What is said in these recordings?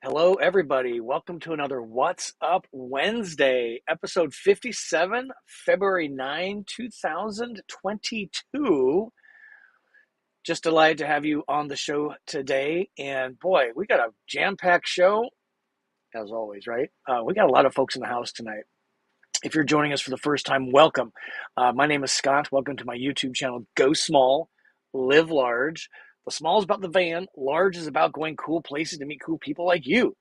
Hello, everybody. Welcome to another What's Up Wednesday, episode 57, February 9, 2022. Just delighted to have you on the show today. And boy, we got a jam-packed show, as always, right? We got a lot of folks in the house tonight. If you're joining us for the first time, welcome. My name is Scott. Welcome to my YouTube channel, Go Small, Live Large. The small is about the van. Large is about going cool places to meet cool people like you.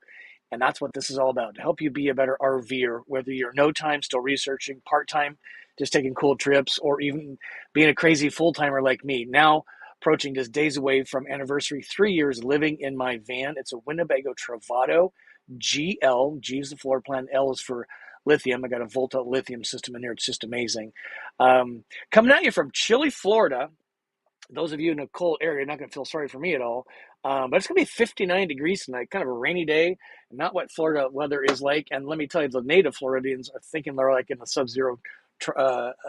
And that's what this is all about, to help you be a better RVer, whether you're no time, still researching, part time, just taking cool trips, or even being a crazy full timer like me. Now, approaching just days away from anniversary, 3 years living in my van. It's a Winnebago Travado GL. G is the floor plan, L is for lithium. I got a Volta lithium system in here. It's just amazing. Coming at you from chilly Florida. Those of you in a cold area are not going to feel sorry for me at all. But it's going to be 59 degrees tonight, kind of a rainy day, not what Florida weather is like. And let me tell you, the native Floridians are thinking they're like in a sub-zero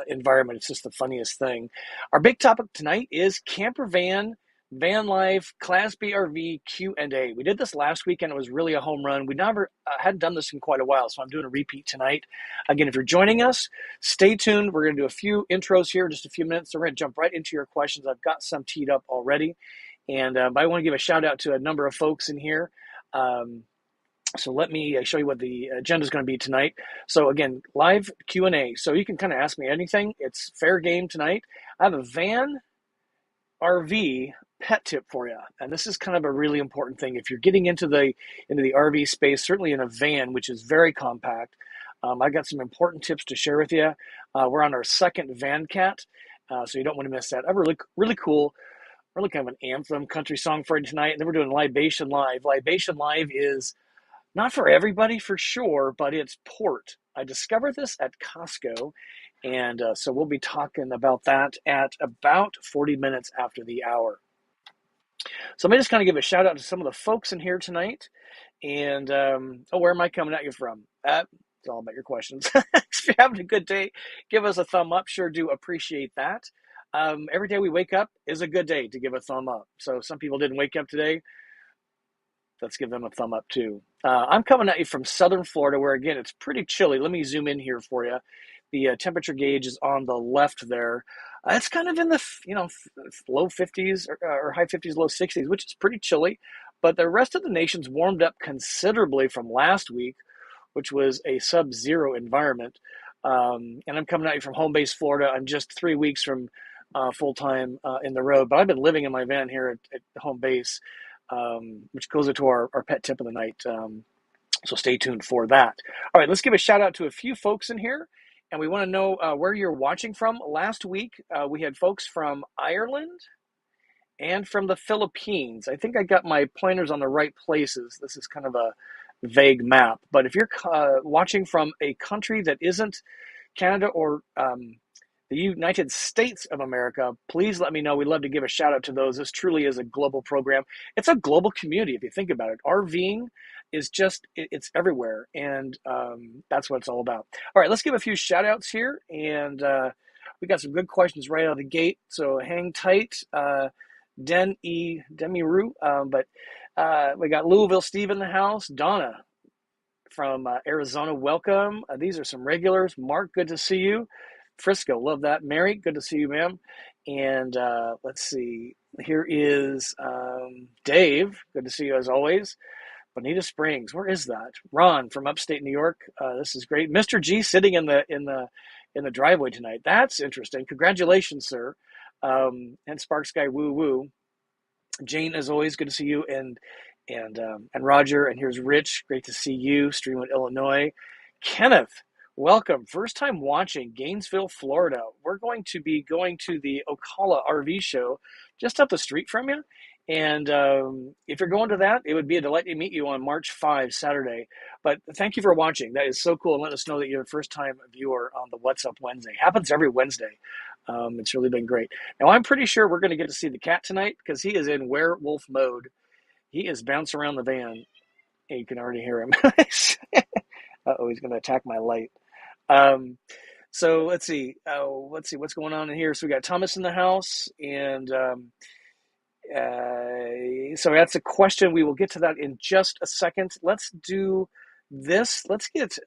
environment. It's just the funniest thing. Our big topic tonight is camper van life, Class B RV Q&A. We did this last weekend. It was really a home run. We never hadn't done this in quite a while, so I'm doing a repeat tonight. Again, if you're joining us, stay tuned. We're going to do a few intros here in just a few minutes. So we're going to jump right into your questions. I've got some teed up already. And but I want to give a shout out to a number of folks in here. So let me show you what the agenda is going to be tonight. So again, live Q&A. So you can kind of ask me anything. It's fair game tonight. I have a van RV pet tip for you, and this is kind of a really important thing. If you're getting into the RV space, certainly in a van, which is very compact, I got some important tips to share with you. We're on our second van cat, so you don't want to miss that. I'm really cool. Really kind of an anthem country song for you tonight. And then we're doing Libation Live. Libation Live is not for everybody for sure, but it's port. I discovered this at Costco, and so we'll be talking about that at about 40 minutes after the hour. So let me just kind of give a shout out to some of the folks in here tonight. And where am I coming at you from? It's all about your questions. If you're having a good day, give us a thumb up. Sure do appreciate that. Every day we wake up is a good day to give a thumb up. So some people didn't wake up today. Let's give them a thumb up too. I'm coming at you from southern Florida, where again it's pretty chilly. Let me zoom in here for you. The temperature gauge is on the left there. It's kind of in the low 50s or high 50s, low 60s, which is pretty chilly. But the rest of the nation's warmed up considerably from last week, which was a sub-zero environment. And I'm coming at you from home base Florida. I'm just 3 weeks from full-time in the road, but I've been living in my van here at home base, which goes into our pet tip of the night. So stay tuned for that. All right, let's give a shout out to a few folks in here. And we want to know where you're watching from. Last week, we had folks from Ireland and from the Philippines. I think I got my pointers on the right places. This is kind of a vague map. But if you're watching from a country that isn't Canada or the United States of America, please let me know. We'd love to give a shout out to those. This truly is a global program. It's a global community if you think about it. RVing is just, it's everywhere. And that's what it's all about. All right, let's give a few shout outs here. And we got some good questions right out of the gate. So hang tight, Demiru. But we got Louisville Steve in the house. Donna from Arizona, welcome. These are some regulars. Mark, good to see you. Frisco, love that. Mary, good to see you, ma'am. And let's see. Here is Dave. Good to see you as always. Bonita Springs, where is that? Ron from upstate New York. This is great. Mr. G sitting in the driveway tonight. That's interesting. Congratulations, sir. And Sparks Guy, woo woo. Jane, as always, good to see you. And Roger. And here's Rich. Great to see you. Streamwood, Illinois. Kenneth. Welcome. First time watching Gainesville, Florida. We're going to be going to the Ocala RV show just up the street from you. And if you're going to that, it would be a delight to meet you on March 5, Saturday. But thank you for watching. That is so cool. And let us know that you're a first-time viewer on the What's Up Wednesday. Happens every Wednesday. It's really been great. Now, I'm pretty sure we're going to get to see the cat tonight because he is in werewolf mode. He is bouncing around the van. And you can already hear him. Uh-oh, he's going to attack my light. So let's see what's going on in here. So we got Thomas in the house, and So that's a question. We will get to that in just a second. Let's do this. Let's get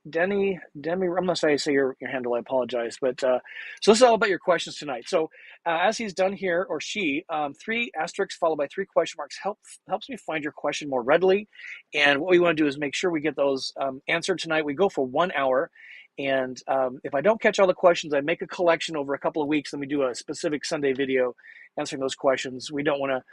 Demi, I'm not say your handle. I apologize, but so this is all about your questions tonight. So as he's done here, or she, 3 asterisks followed by 3 question marks helps me find your question more readily. And what we want to do is make sure we get those answered tonight. We go for 1 hour, and if I don't catch all the questions, I make a collection over a couple of weeks, and we do a specific Sunday video answering those questions. We don't want to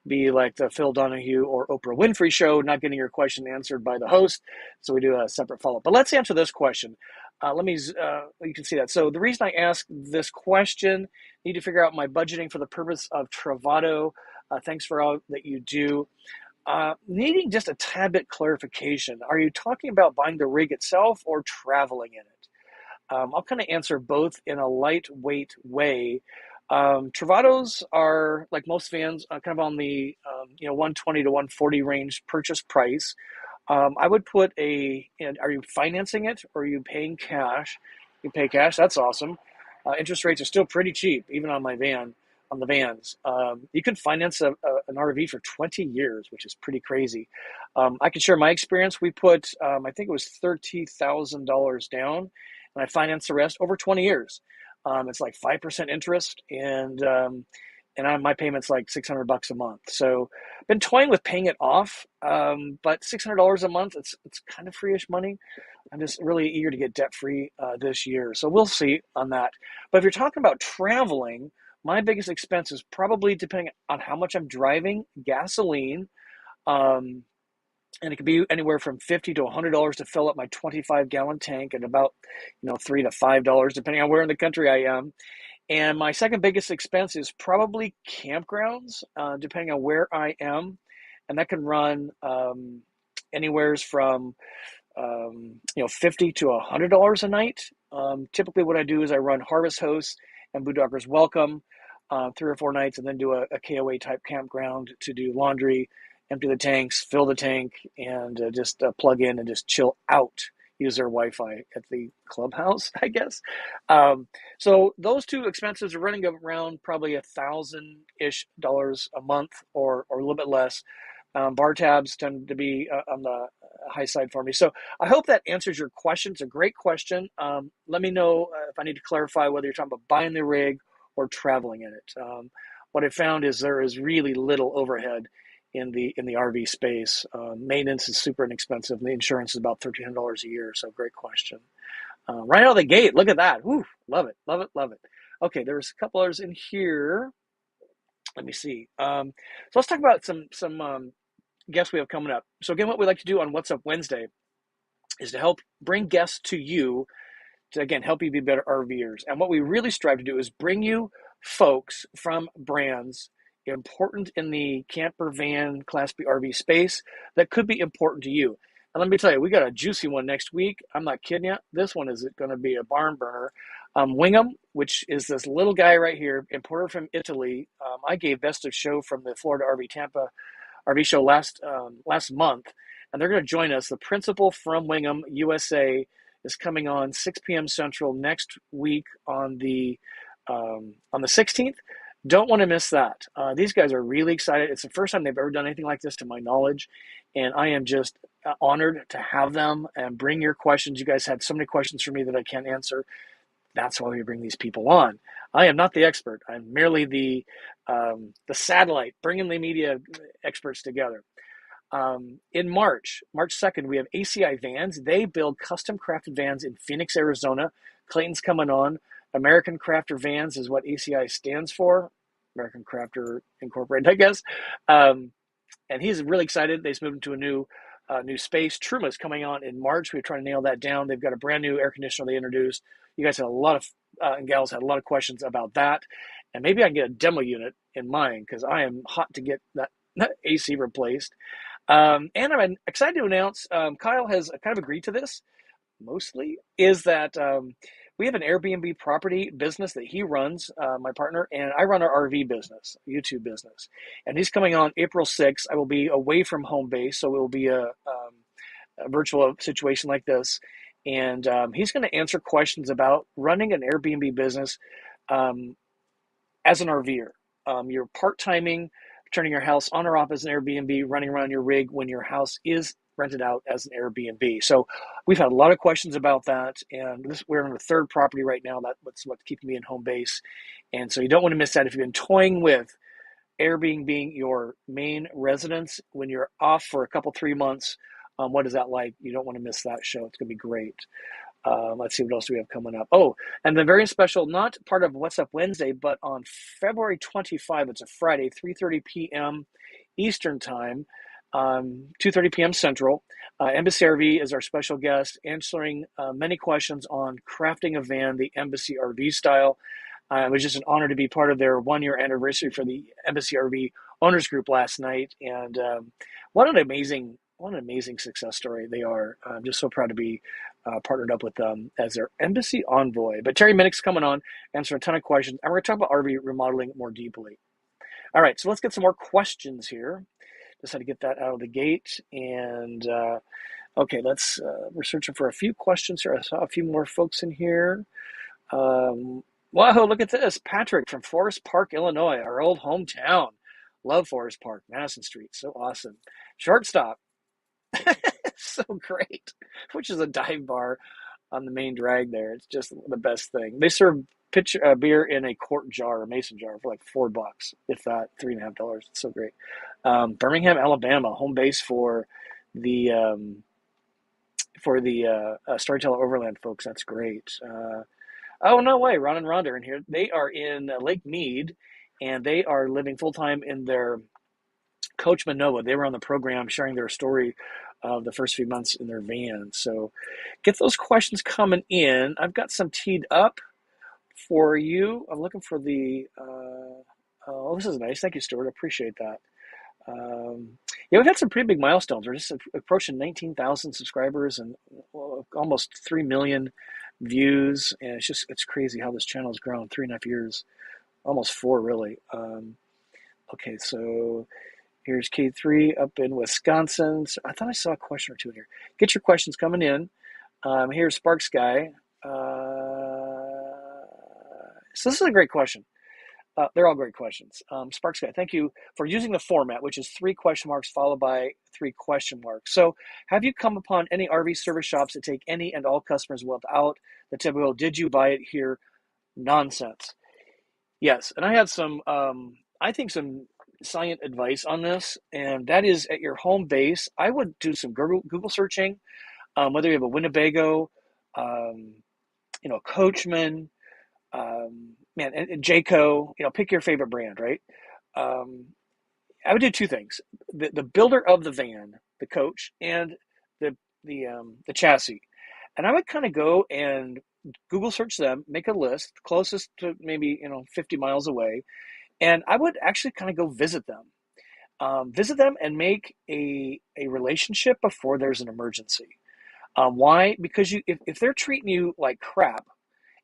be like the Phil Donahue or Oprah Winfrey show, not getting your question answered by the host. So we do a separate follow-up. But let's answer this question. You can see that. So the reason I ask this question, need to figure out my budgeting for the purpose of Travado. Thanks for all that you do. Needing just a tad bit clarification. Are you talking about buying the rig itself or traveling in it? I'll kind of answer both in a lightweight way. Travados are, like most vans, kind of on the 120 to 140 range purchase price. I would put are you financing it or are you paying cash? You pay cash, that's awesome. Interest rates are still pretty cheap, even on the vans. You can finance an RV for 20 years, which is pretty crazy. I can share my experience. We put, I think it was $30,000 down, and I financed the rest over 20 years. It's like 5% interest, and my payment's like $600 a month. So I've been toying with paying it off, but $600 a month, it's kind of free-ish money. I'm just really eager to get debt-free this year. So we'll see on that. But if you're talking about traveling, my biggest expense is probably, depending on how much I'm driving, gasoline. And it could be anywhere from $50 to $100 to fill up my 25-gallon tank, and about $3 to $5 depending on where in the country I am. And my second biggest expense is probably campgrounds, depending on where I am, and that can run anywhere from $50 to $100 a night. Typically, what I do is I run Harvest Hosts and Boondockers Welcome 3 or 4 nights, and then do a KOA type campground to do laundry, empty the tanks, fill the tank, and just plug in and just chill out. Use their Wi-Fi at the clubhouse, I guess. So those 2 expenses are running around probably $1,000-ish a month, or a little bit less. Bar tabs tend to be on the high side for me. So I hope that answers your question. It's a great question. Let me know if I need to clarify whether you're talking about buying the rig or traveling in it. What I found is there is really little overhead in the RV space. Maintenance is super inexpensive, and the insurance is about $1,300 a year. So great question. Right out of the gate, look at that. Woo, love it, love it, love it. Okay, there's a couple others in here. Let me see. So let's talk about some guests we have coming up. So again, what we like to do on What's Up Wednesday is to help bring guests to you to, again, help you be better RVers. And what we really strive to do is bring you folks from brands important in the camper, van, Class B RV space that could be important to you. And let me tell you, we got a juicy one next week. I'm not kidding you. This one is going to be a barn burner. Wingham, which is this little guy right here, imported from Italy. I gave Best of Show from the Florida RV Tampa RV show last month, and they're going to join us. The principal from Wingham, USA, is coming on 6 p.m. Central next week on the 16th. Don't want to miss that. These guys are really excited. It's the first time they've ever done anything like this, to my knowledge, and I am just honored to have them and bring your questions. You guys had so many questions for me that I can't answer. That's why we bring these people on. I am not the expert. I'm merely the satellite, bringing the media experts together. In March 2nd, we have ACI Vans. They build custom crafted vans in Phoenix, Arizona. Clayton's coming on. American Crafter Vans is what ACI stands for. American Crafter Incorporated, I guess. And he's really excited. They just moved into a new space. Truma's coming on in March. We're trying to nail that down. They've got a brand new air conditioner they introduced. You guys had a lot of, and gals had a lot of questions about that. And maybe I can get a demo unit in mine, because I am hot to get that AC replaced. And I'm excited to announce, Kyle has kind of agreed to this, mostly, is that we have an Airbnb property business that he runs, my partner, and I run our RV business, YouTube business. And he's coming on April 6th. I will be away from home base, so it will be a virtual situation like this. And he's going to answer questions about running an Airbnb business as an RVer. Your part-timing, turning your house on or off as an Airbnb, running around your rig when your house is rented out as an Airbnb. So we've had a lot of questions about that, and we're on the third property right now. That's what's keeping me in home base, and so you don't want to miss that. If you've been toying with Airbnb being your main residence when you're off for a couple 3 months, what is that like? You don't want to miss that show. It's going to be great. Let's see, what else do we have coming up? Oh, and the very special, not part of What's Up Wednesday, but on February 25, it's a Friday, 3:30 p.m. Eastern Time, 2:30 p.m. Central. Embassy RV is our special guest, answering many questions on crafting a van the Embassy RV style. It was just an honor to be part of their 1-year anniversary for the Embassy RV Owners Group last night, and what an amazing success story they are. I'm just so proud to be partnered up with them as their embassy envoy. But Terry Minnick's coming on, answering a ton of questions, and we're going to talk about RV remodeling more deeply. All right, so let's get some more questions here. Just had to get that out of the gate. And okay, we're searching for a few questions here. I saw a few more folks in here. Wow, look at this. Patrick from Forest Park, Illinois, our old hometown. Love Forest Park, Madison Street. So awesome. Shortstop. So great. Which is a dive bar on the main drag there. It's just the best thing. They serve beer in a quart jar, a mason jar, for like $4, if that, $3.50. It's so great. Birmingham, Alabama, home base for the Storyteller Overland folks. That's great. Oh, no way. Ron and Rhonda are in here. They are in Lake Mead, and they are living full-time in their Coach Manoa. They were on the program sharing their story of the first few months in their van. So get those questions coming in. I've got some teed up for you. I'm looking for the... oh, this is nice. Thank you, Stuart. I appreciate that. Yeah, we've had some pretty big milestones. We're just approaching 19,000 subscribers and almost 3 million views, and it's crazy how this channel has grown. 3.5 years, almost 4 really. Okay, so here's K3 up in Wisconsin. So I thought I saw a question or two in here. Get your questions coming in. Here's Sparks Guy. So this is a great question. They're all great questions. Sparks Guy, thank you for using the format, which is 3 question marks followed by 3 question marks. So have you come upon any RV service shops that take any and all customers without the typical, did you buy it here nonsense? Yes, and I had some, I think some salient advice on this, and that is at your home base, I would do some Google searching, whether you have a Winnebago, Coachman, and Jayco, pick your favorite brand, right? I would do 2 things: the builder of the van, the coach, and the chassis. And I would kind of go and Google search them, make a list closest to maybe 50 miles away, and I would actually kind of go visit them and make a relationship before there's an emergency. Why? Because if they're treating you like crap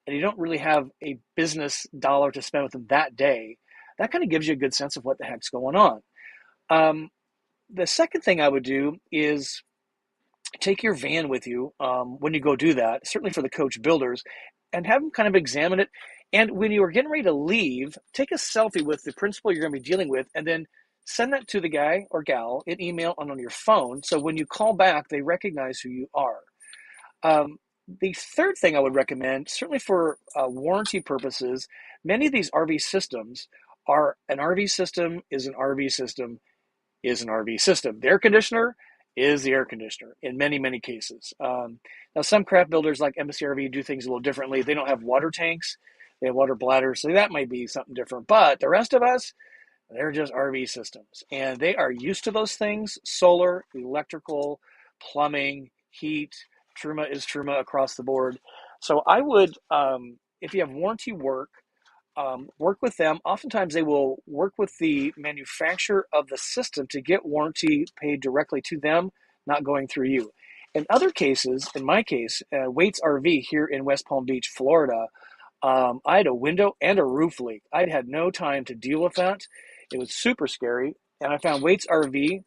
and you don't really have a business dollar to spend with them that day, that kind of gives you a good sense of what the heck's going on. The second thing I would do is take your van with you when you go do that, certainly for the coach builders, and have them kind of examine it. And when you are getting ready to leave, take a selfie with the principal you're going to be dealing with, and then send that to the guy or gal in email and on your phone. So when you call back, they recognize who you are. The third thing I would recommend, certainly for warranty purposes, many of these RV systems are an RV system is an RV system is an RV system. The air conditioner is the air conditioner in many, many cases. Now, some craft builders like Embassy RV do things a little differently. They don't have water tanks. They have water bladders, so that might be something different. But the rest of us, they're just RV systems. And they are used to those things: solar, electrical, plumbing, heat. Truma is Truma across the board. So I would, if you have warranty work, work with them. Oftentimes they will work with the manufacturer of the system to get warranty paid directly to them, not going through you. In other cases, in my case, Waits RV here in West Palm Beach, Florida, I had a window and a roof leak. I'd had no time to deal with that. It was super scary. And I found Waits RV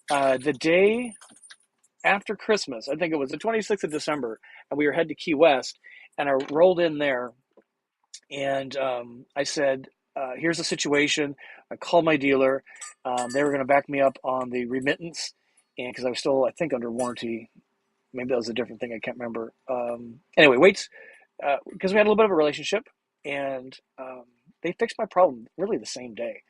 the day after Christmas. I think it was the 26th of December, and we were headed to Key West, and I rolled in there, and I said, here's the situation. I called my dealer. They were going to back me up on the remittance, and because I was still, I think, under warranty. Maybe that was a different thing. I can't remember. Anyway, waits because we had a little bit of a relationship, and they fixed my problem really the same day.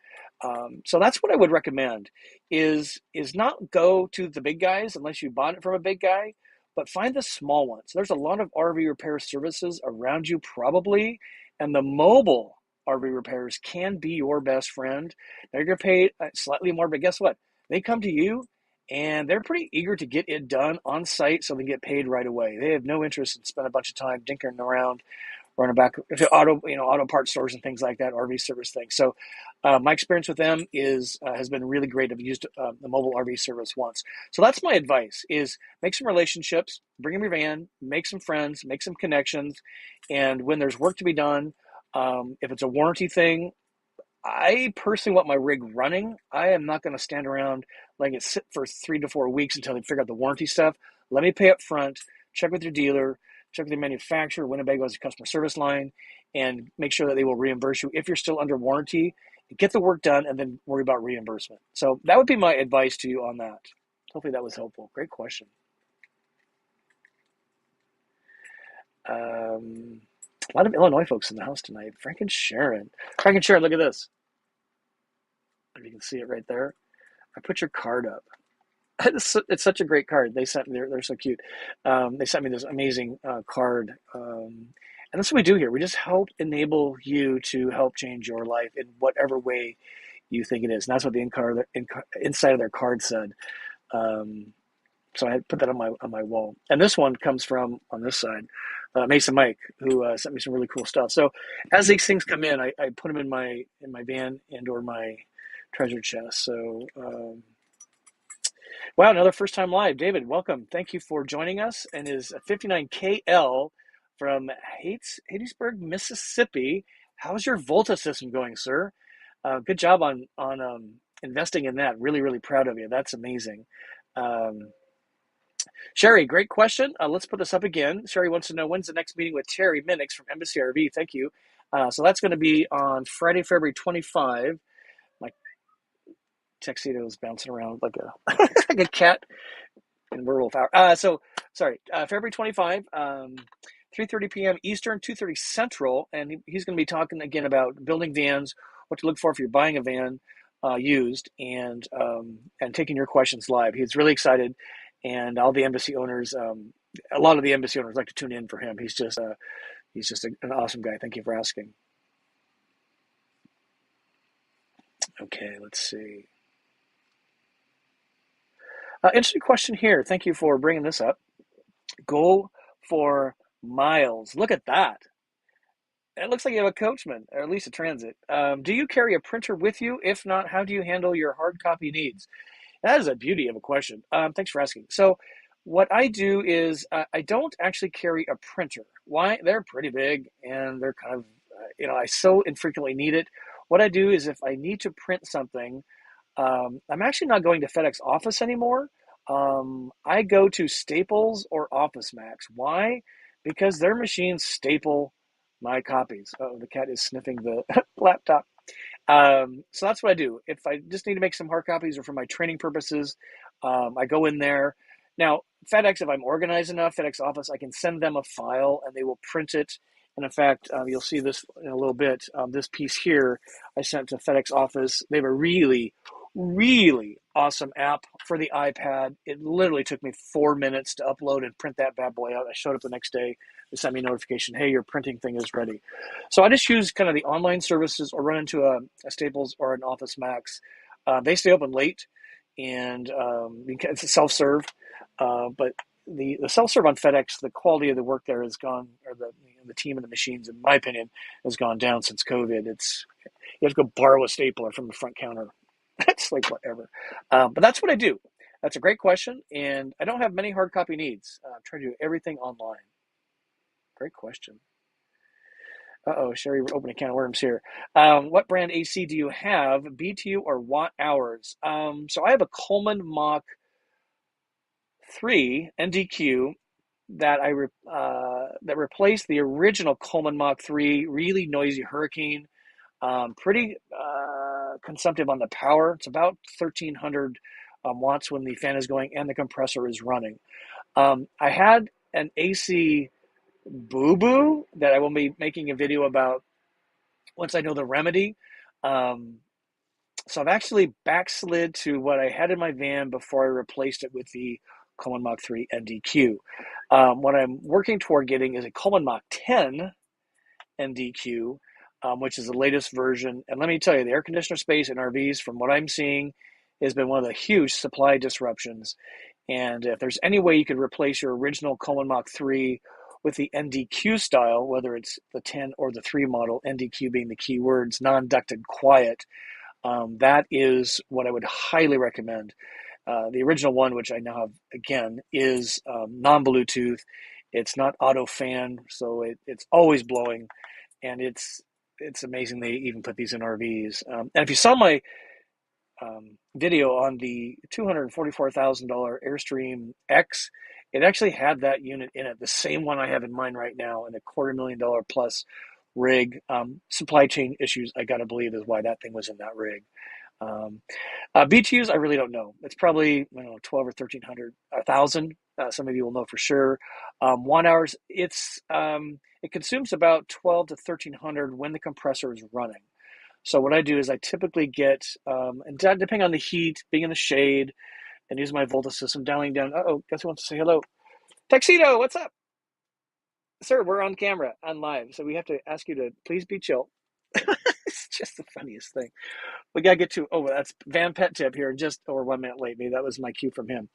So that's what I would recommend: is not go to the big guys unless you bought it from a big guy, but find the small ones. There's a lot of RV repair services around you, probably, and the mobile RV repairs can be your best friend. Now you're going to pay slightly more, but guess what? They come to you and they're pretty eager to get it done on site so they get paid right away. They have no interest in spending a bunch of time dinkering around, running back to auto parts stores and things like that, RV service things. So my experience with them has been really great. I've used the mobile RV service once. So that's my advice: is make some relationships, bring them your van, make some friends, make some connections, and when there's work to be done, if it's a warranty thing, I personally want my rig running. I am not going to stand around letting it sit for 3 to 4 weeks until they figure out the warranty stuff. Let me pay up front, check with your dealer, check with the manufacturer. Winnebago has a customer service line, and make sure that they will reimburse you if you're still under warranty. Get the work done and then worry about reimbursement. So that would be my advice to you on that. Hopefully that was helpful. Great question. A lot of Illinois folks in the house tonight. Frank and Sharon, look at this. If you can see it right there. I put your card up. It's such a great card. They sent me, they're so cute. They sent me this amazing card. And that's what we do here. We just help enable you to help change your life in whatever way you think it is. And that's what the inside of their card said. So I had put that on my wall. And this one comes from, on this side, Mason Mike, who sent me some really cool stuff. So as these things come in, I put them in my van and or my treasure chest. So wow, another first time live. David, welcome. Thank you for joining us. And is 59KL from Hattiesburg, Mississippi. How's your Volta system going, sir? Good job on investing in that. Really, really proud of you. That's amazing. Sherry, great question. Let's put this up again. Sherry wants to know, when's the next meeting with Terry Minix from Embassy RV? Thank you. So that's going to be on Friday, February 25. My tuxedo is bouncing around like a like a cat in werewolf hour. So sorry, February 25, 3:30 p.m. Eastern, 2:30 Central, and he's going to be talking again about building vans, what to look for if you're buying a van used, and taking your questions live. He's really excited, and all the embassy owners, a lot of the embassy owners like to tune in for him. He's just an awesome guy. Thank you for asking. Okay, let's see. Interesting question here. Thank you for bringing this up. Go for miles. Look at that. It looks like you have a Coachman, or at least a Transit. Do you carry a printer with you? If not, how do you handle your hard copy needs? That is a beauty of a question. Thanks for asking. So what I do is I don't actually carry a printer. Why? They're pretty big, and they're kind of, I so infrequently need it. What I do is if I need to print something, I'm actually not going to FedEx Office anymore. I go to Staples or Office Max. Why? Because their machines staple my copies. Oh, the cat is sniffing the laptop. So that's what I do. If I just need to make some hard copies or for my training purposes, I go in there. Now, FedEx, if I'm organized enough, FedEx Office, I can send them a file and they will print it. And in fact, you'll see this in a little bit. This piece here, I sent to FedEx Office. They have a really, really awesome app for the iPad. It literally took me 4 minutes to upload and print that bad boy out. I showed up the next day. They sent me a notification, hey, your printing thing is ready. So I just use kind of the online services or run into a Staples or an Office Max. They stay open late, and it's a self-serve. But the self-serve on FedEx, the quality of the work there has gone, or the team and the machines, in my opinion, has gone down since COVID. You have to go borrow a stapler from the front counter. It's like whatever. But that's what I do. That's a great question, and I don't have many hard copy needs. I'm trying to do everything online. Great question. Sherry, we're opening a can of worms here. What brand AC do you have, BTU or watt hours? So I have a Coleman Mach 3 NDQ that that replaced the original Coleman Mach 3 really noisy Hurricane. Pretty consumptive on the power. It's about 1,300 watts when the fan is going and the compressor is running. I had an AC boo-boo that I will be making a video about once I know the remedy. So I've actually backslid to what I had in my van before I replaced it with the Coleman Mach 3 NDQ. What I'm working toward getting is a Coleman Mach 10 NDQ, which is the latest version. And let me tell you, the air conditioner space in RVs, from what I'm seeing, has been one of the huge supply disruptions. And if there's any way you could replace your original Coleman Mach 3 with the NDQ style, whether it's the 10 or the 3 model, NDQ being the key words, non-ducted quiet, that is what I would highly recommend. The original one, which I now have again, is non-Bluetooth. It's not auto fan, so it's always blowing, and it's amazing they even put these in RVs. And if you saw my video on the $244,000 Airstream X, it actually had that unit in it, the same one I have in mine right now, and a $250,000 plus rig. Supply chain issues, I gotta believe, is why that thing was in that rig. BTUs, I really don't know. It's probably, I don't know, 12 or 1,300, 1,000. Some of you will know for sure. Watt hours, it consumes about 12 to 1,300 when the compressor is running. So what I do is I typically get, and depending on the heat, being in the shade, and use my voltage system, dialing down. Uh-oh, guess who wants to say hello? Tuxedo, what's up? Sir, we're on camera, on live, so we have to ask you to please be chill. It's just the funniest thing. We gotta get to, oh, that's Van Pet Tip here, just over 1 minute late. Maybe that was my cue from him.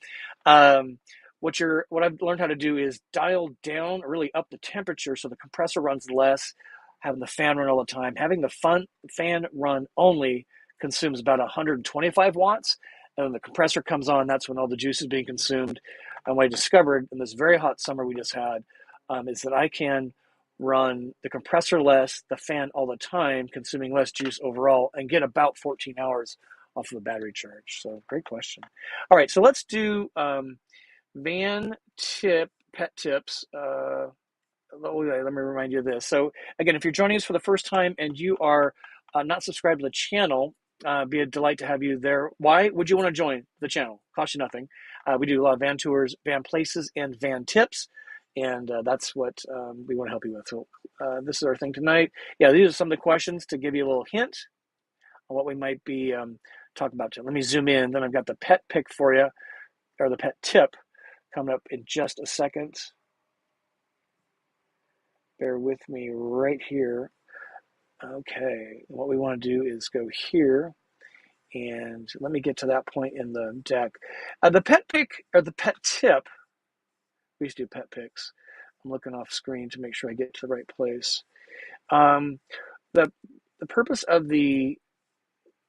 What I've learned how to do is dial down or really up the temperature so the compressor runs less, having the fan run all the time. Having the fan run only consumes about 125 watts, and when the compressor comes on, that's when all the juice is being consumed. And what I discovered in this very hot summer we just had is that I can run the compressor less, the fan all the time, consuming less juice overall, and get about 14 hours off of a battery charge. So great question. All right, so let's do van pet tips. Let me remind you of this. So again, if you're joining us for the first time and you are not subscribed to the channel, be a delight to have you there. Why would you want to join the channel? Cost you nothing. We do a lot of van tours, van places, and van tips. And that's what we want to help you with. So this is our thing tonight. Yeah, these are some of the questions to give you a little hint on what we might be talking about. Let me zoom in. Then I've got the pet pick for you, or the pet tip, coming up in just a second. Bear with me right here. Okay, what we want to do is go here, and let me get to that point in the deck. The pet pick, or the pet tip, we used to do pet picks. I'm looking off screen to make sure I get to the right place. The purpose of the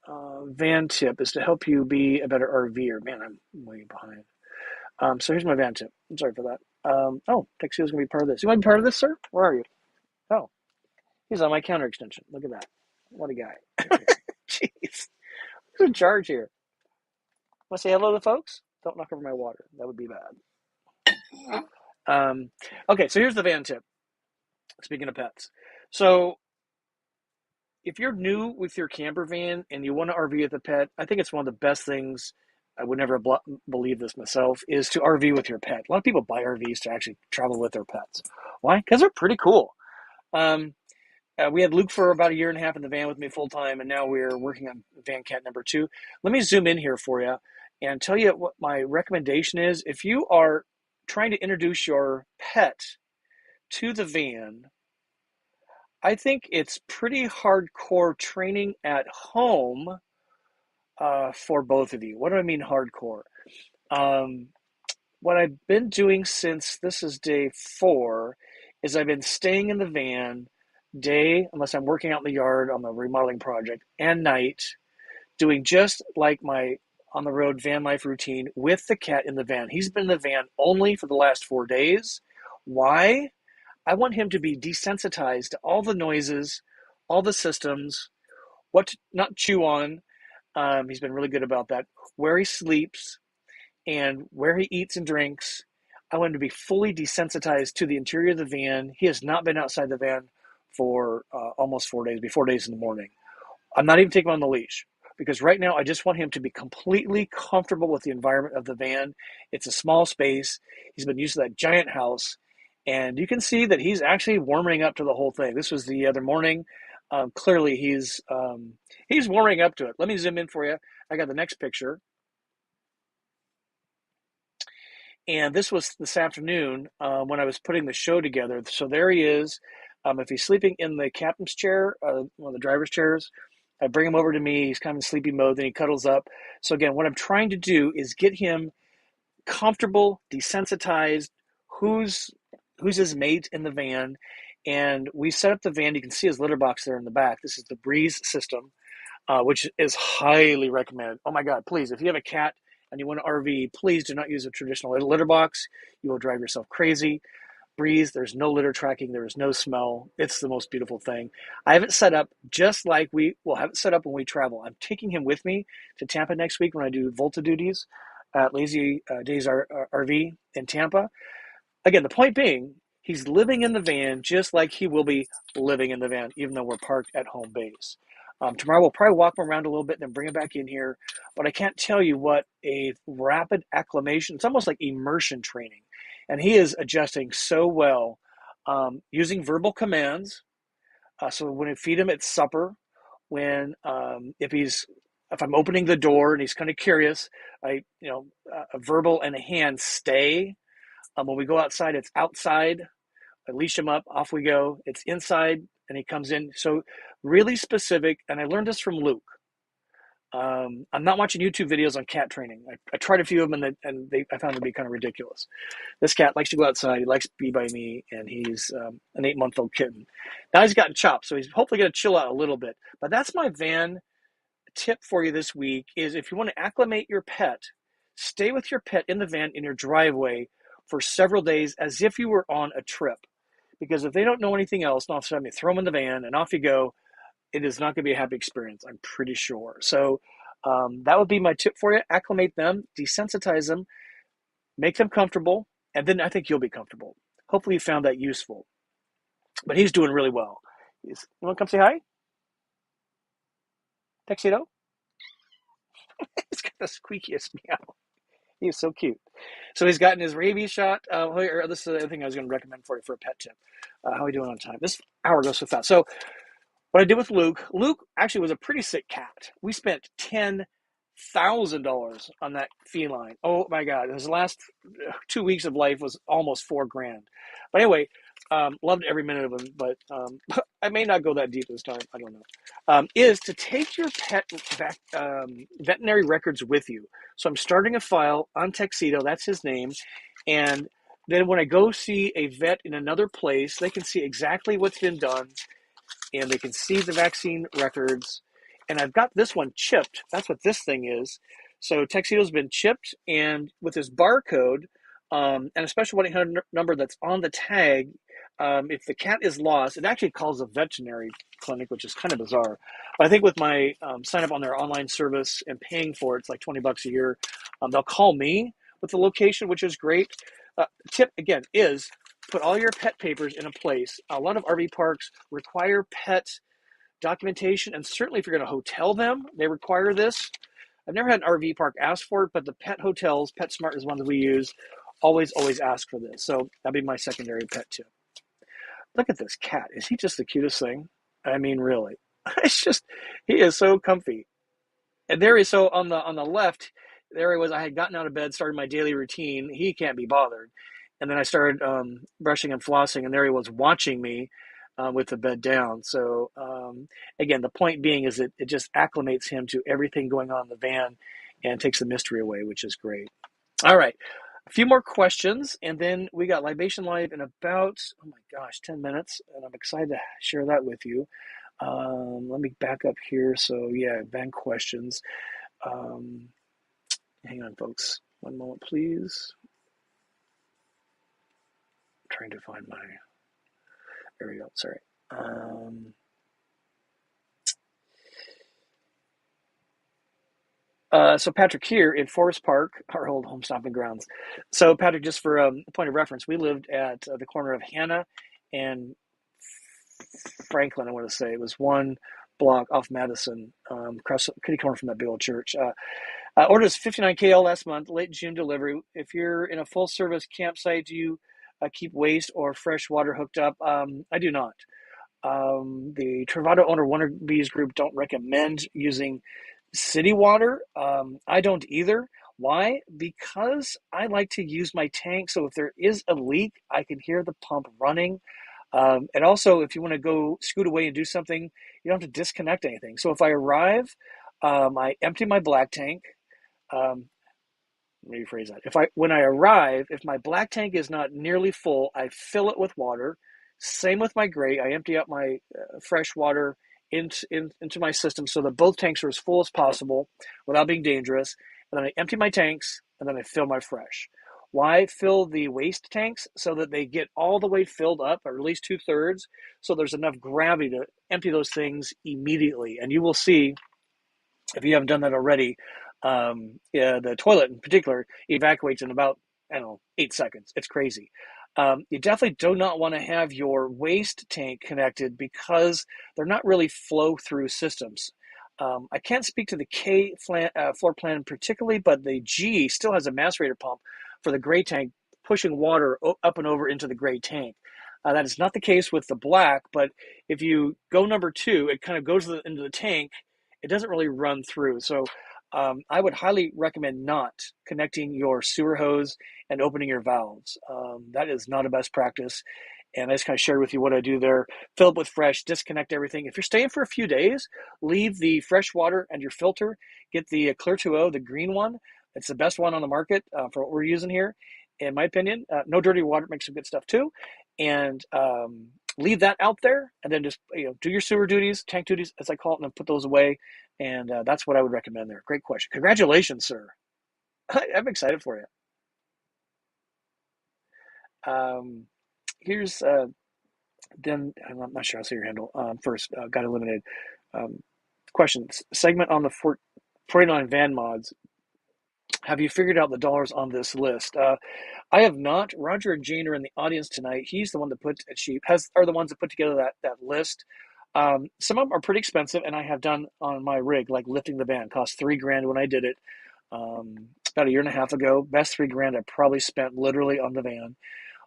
van tip is to help you be a better RVer. Man, I'm way behind. So here's my van tip. I'm sorry for that. Oh, Texio's going to be part of this. You want to be part of this, sir? Where are you? Oh, he's on my counter extension. Look at that. What a guy. Jeez. Who's in charge here? Want to say hello to folks? Don't knock over my water. That would be bad. Okay, so here's the van tip. Speaking of pets. So if you're new with your camper van and you want to RV with a pet, I think it's one of the best things. I would never believe this myself, is to RV with your pet. A lot of people buy RVs to actually travel with their pets. Why? Because they're pretty cool. We had Luke for about 1.5 years in the van with me full time, and now we're working on van cat number 2. Let me zoom in here for you and tell you what my recommendation is. If you are trying to introduce your pet to the van, I think it's pretty hardcore training at home for both of you. What do I mean hardcore? What I've been doing since this is day 4 is I've been staying in the van day, unless I'm working out in the yard on the remodeling project, and night, doing just like my on the road van life routine with the cat in the van. He's been in the van only for the last 4 days. Why? I want him to be desensitized to all the noises, all the systems, what to not chew on. He's been really good about that. Where he sleeps and where he eats and drinks. I want him to be fully desensitized to the interior of the van. He has not been outside the van for almost 4 days, 4 days in the morning. I'm not even taking him on the leash because right now I just want him to be completely comfortable with the environment of the van. It's a small space. He's been used to that giant house, and you can see that he's actually warming up to the whole thing. This was the other morning. Clearly, he's warming up to it. Let me zoom in for you. I got the next picture, and this was this afternoon when I was putting the show together. So there he is. If he's sleeping in the captain's chair, one of the driver's chairs, I bring him over to me. He's kind of in sleepy mode. Then he cuddles up. So again, what I'm trying to do is get him comfortable, desensitized. Who's his mate in the van? And we set up the van. You can see his litter box there in the back. This is the Breeze system, which is highly recommended. Oh my God, please, if you have a cat and you want to RV, please do not use a traditional litter box. You will drive yourself crazy. Breeze, there's no litter tracking, there is no smell. It's the most beautiful thing. I have it set up just like we will have it set up when we travel. I'm taking him with me to Tampa next week when I do Volta duties at Lazy Days RV in Tampa. Again, the point being, he's living in the van just like he will be living in the van, even though we're parked at home base. Tomorrow we'll probably walk him around a little bit and then bring him back in here. But I can't tell you what a rapid acclimation, it's almost like immersion training. And he is adjusting so well, using verbal commands. So when I feed him at supper, if I'm opening the door and he's kind of curious, a verbal and a hand stay. When we go outside, it's outside. I leash him up, off we go. It's inside, and he comes in. So really specific, and I learned this from Luke. I'm not watching YouTube videos on cat training. I tried a few of them, and I found them to be kind of ridiculous. This cat likes to go outside. He likes to be by me, and he's an 8-month-old kitten. Now he's gotten chopped, so he's hopefully going to chill out a little bit. But that's my van tip for you this week is if you want to acclimate your pet, stay with your pet in the van in your driveway for several days as if you were on a trip. Because if they don't know anything else, and all of a sudden you throw them in the van and off you go, it is not going to be a happy experience, I'm pretty sure. So that would be my tip for you. Acclimate them, desensitize them, make them comfortable, and then I think you'll be comfortable. Hopefully you found that useful. But he's doing really well. You want to come say hi? Tuxedo? He's got the squeakiest meow. He is so cute. So he's gotten his rabies shot. This is the other thing I was going to recommend for you for a pet tip. How are we doing on time? This hour goes so fast. So what I did with Luke actually was a pretty sick cat. We spent $10,000 on that feline. Oh my God. His last 2 weeks of life was almost $4,000. But anyway, loved every minute of him, but I may not go that deep this time. I don't know. Is to take your pet veterinary records with you. So I'm starting a file on Tuxedo. That's his name. And then when I go see a vet in another place, they can see exactly what's been done and they can see the vaccine records. And I've got this one chipped. That's what this thing is. So Tuxedo's been chipped, and with his barcode, and a special 1-800 number that's on the tag, if the cat is lost, it actually calls a veterinary clinic, which is kind of bizarre. But I think with my sign up on their online service and paying for it, it's like $20 a year. They'll call me with the location, which is great. Tip again is put all your pet papers in a place. A lot of RV parks require pet documentation, and certainly if you're going to hotel them, they require this. I've never had an RV park ask for it, but the pet hotels, PetSmart is one that we use, always ask for this. So that'd be my secondary pet tip. Look at this cat. Is he just the cutest thing? I mean, really. It's just, he is so comfy. And there he is. So on the left, there he was. I had gotten out of bed, started my daily routine. He can't be bothered. And then I started brushing and flossing, and there he was watching me with the bed down. So again, the point being is that it just acclimates him to everything going on in the van and takes the mystery away, which is great. All right. A few more questions, and then we got Libation Live in about, 10 minutes, and I'm excited to share that with you. Let me back up here. So, yeah, van questions. Hang on, folks. One moment, please. I'm trying to find my... There we go. Sorry. So Patrick here in Forest Park, our old home stomping grounds. So Patrick, just for a point of reference, we lived at the corner of Hannah and Franklin, I want to say. It was one block off Madison, across kitty corner from that big old church. Orders 59 KL last month, late June delivery. If you're in a full service campsite, do you keep waste or fresh water hooked up? I do not. The Travado owner Wannabes group don't recommend using city water. I don't either. Why? Because I like to use my tank, so if there is a leak, I can hear the pump running. And also, if you want to go scoot away and do something, you don't have to disconnect anything. So if I arrive, I empty my black tank. Um, Let me rephrase that. When I arrive, if my black tank is not nearly full, I fill it with water. Same with my gray. I empty out my fresh water into my system so that both tanks are as full as possible without being dangerous. And then I empty my tanks and then I fill my fresh. Why fill the waste tanks? So that they get all the way filled up, or at least 2/3, so there's enough gravity to empty those things immediately. And you will see, if you haven't done that already, yeah, the toilet in particular evacuates in about, I don't know, 8 seconds. It's crazy. You definitely do not want to have your waste tank connected because they're not really flow through systems. I can't speak to the floor plan particularly, but the G still has a macerator pump for the gray tank, pushing water up and over into the gray tank. That is not the case with the black, but if you go number 2, it kind of goes into the tank. It doesn't really run through. So I would highly recommend not connecting your sewer hose and opening your valves. That is not a best practice. And I just kind of shared with you what I do there. Fill it with fresh, disconnect everything. If you're staying for a few days, leave the fresh water and your filter. Get the Clear 2O, the green one. It's the best one on the market for what we're using here, in my opinion. No dirty water makes some good stuff too. And leave that out there, and then just do your sewer duties, tank duties, as I call it, and then put those away. And that's what I would recommend there. Great question. Congratulations, sir. I'm excited for you. Here's then I'm not sure I'll say your handle first. Got eliminated. Question segment on the 49 van mods. Have you figured out the dollars on this list? I have not. Roger and Jane are in the audience tonight. He's the one that are the ones that put together that list. Some of them are pretty expensive, and I have done on my rig, like lifting the van. Cost $3,000 when I did it about a year and a half ago. Best $3,000 I probably spent literally on the van.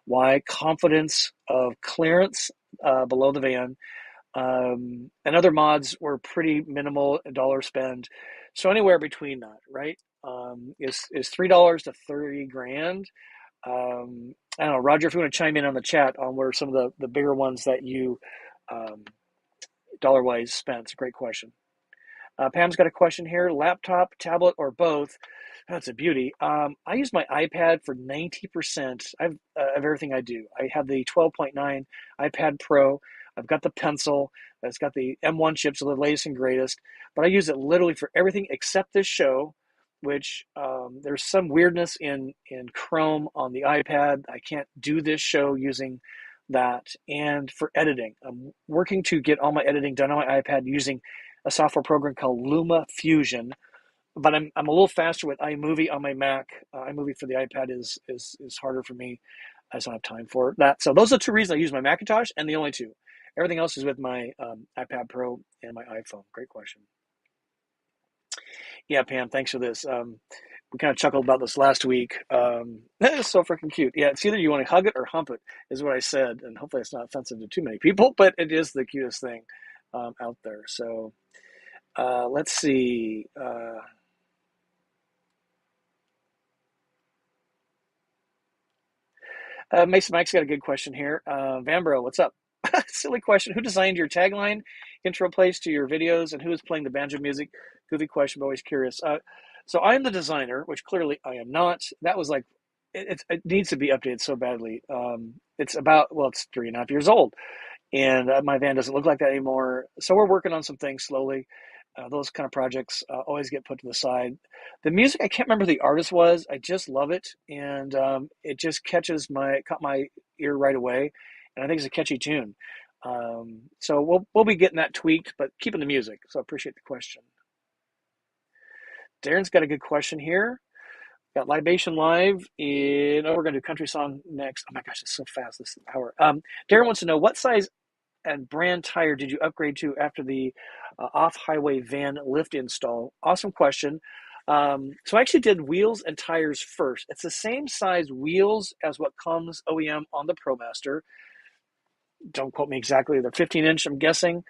Why? Confidence of clearance below the van. And other mods were pretty minimal dollar spend. So anywhere between that, right? Is $3 to $30,000. I don't know, Roger, if you want to chime in on the chat on where some of the bigger ones that you dollar wise spent. It's a great question. Pam's got a question here: laptop, tablet, or both? That's a beauty. I use my iPad for 90% of everything I do. I have the 12.9 iPad Pro. I've got the pencil. It's got the M1 chips, so the latest and greatest. But I use it literally for everything except this show, which there's some weirdness in Chrome on the iPad. I can't do this show using that. And for editing, I'm working to get all my editing done on my iPad using a software program called Luma Fusion. But I'm a little faster with iMovie on my Mac. iMovie for the iPad is harder for me. I just don't have time for that. So those are 2 reasons I use my Macintosh, and the only 2. Everything else is with my iPad Pro and my iPhone. Great question. Yeah, Pam, thanks for this. We kind of chuckled about this last week. It's so freaking cute. Yeah, it's either you want to hug it or hump it, is what I said. And hopefully it's not offensive to too many people, but it is the cutest thing out there. So let's see. Mason Mike's got a good question here. Vanbro, what's up? Silly question. Who designed your tagline, intro plays to your videos, and who is playing the banjo music? Goofy question, but always curious. So I'm the designer, which clearly I am not. That was like, it needs to be updated so badly. It's 3.5 years old, and my van doesn't look like that anymore. So we're working on some things slowly. Those kind of projects always get put to the side. The music, I can't remember who the artist was. I just love it, and it just caught my ear right away, and I think it's a catchy tune. So we'll be getting that tweaked, but keeping the music. So I appreciate the question. Darren's got a good question here. Got Libation live we're going to do country song next. Oh my gosh, it's so fast this hour. Darren wants to know what size and brand tire did you upgrade to after the off-highway van lift install? Awesome question. So I actually did wheels and tires first. It's the same size wheels as what comes OEM on the Promaster. Don't quote me exactly. They're 15-inch, I'm guessing.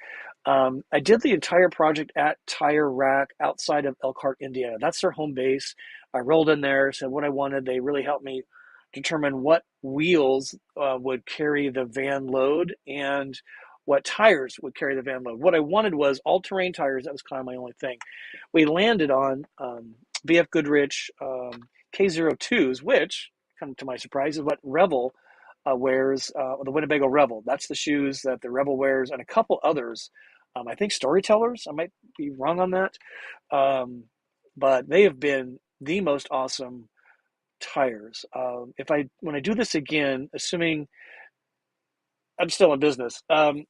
I did the entire project at Tire Rack outside of Elkhart, Indiana. That's their home base. I rolled in there, said what I wanted. They really helped me determine what wheels would carry the van load and what tires would carry the van load. What I wanted was all-terrain tires. That was kind of my only thing. We landed on BF Goodrich K02s, which, come to my surprise, is what Revel wears, the Winnebago Revel. That's the shoes that the Revel wears, and a couple others. I think Storytellers. I might be wrong on that, but they have been the most awesome tires. When I do this again, assuming I'm still in business, I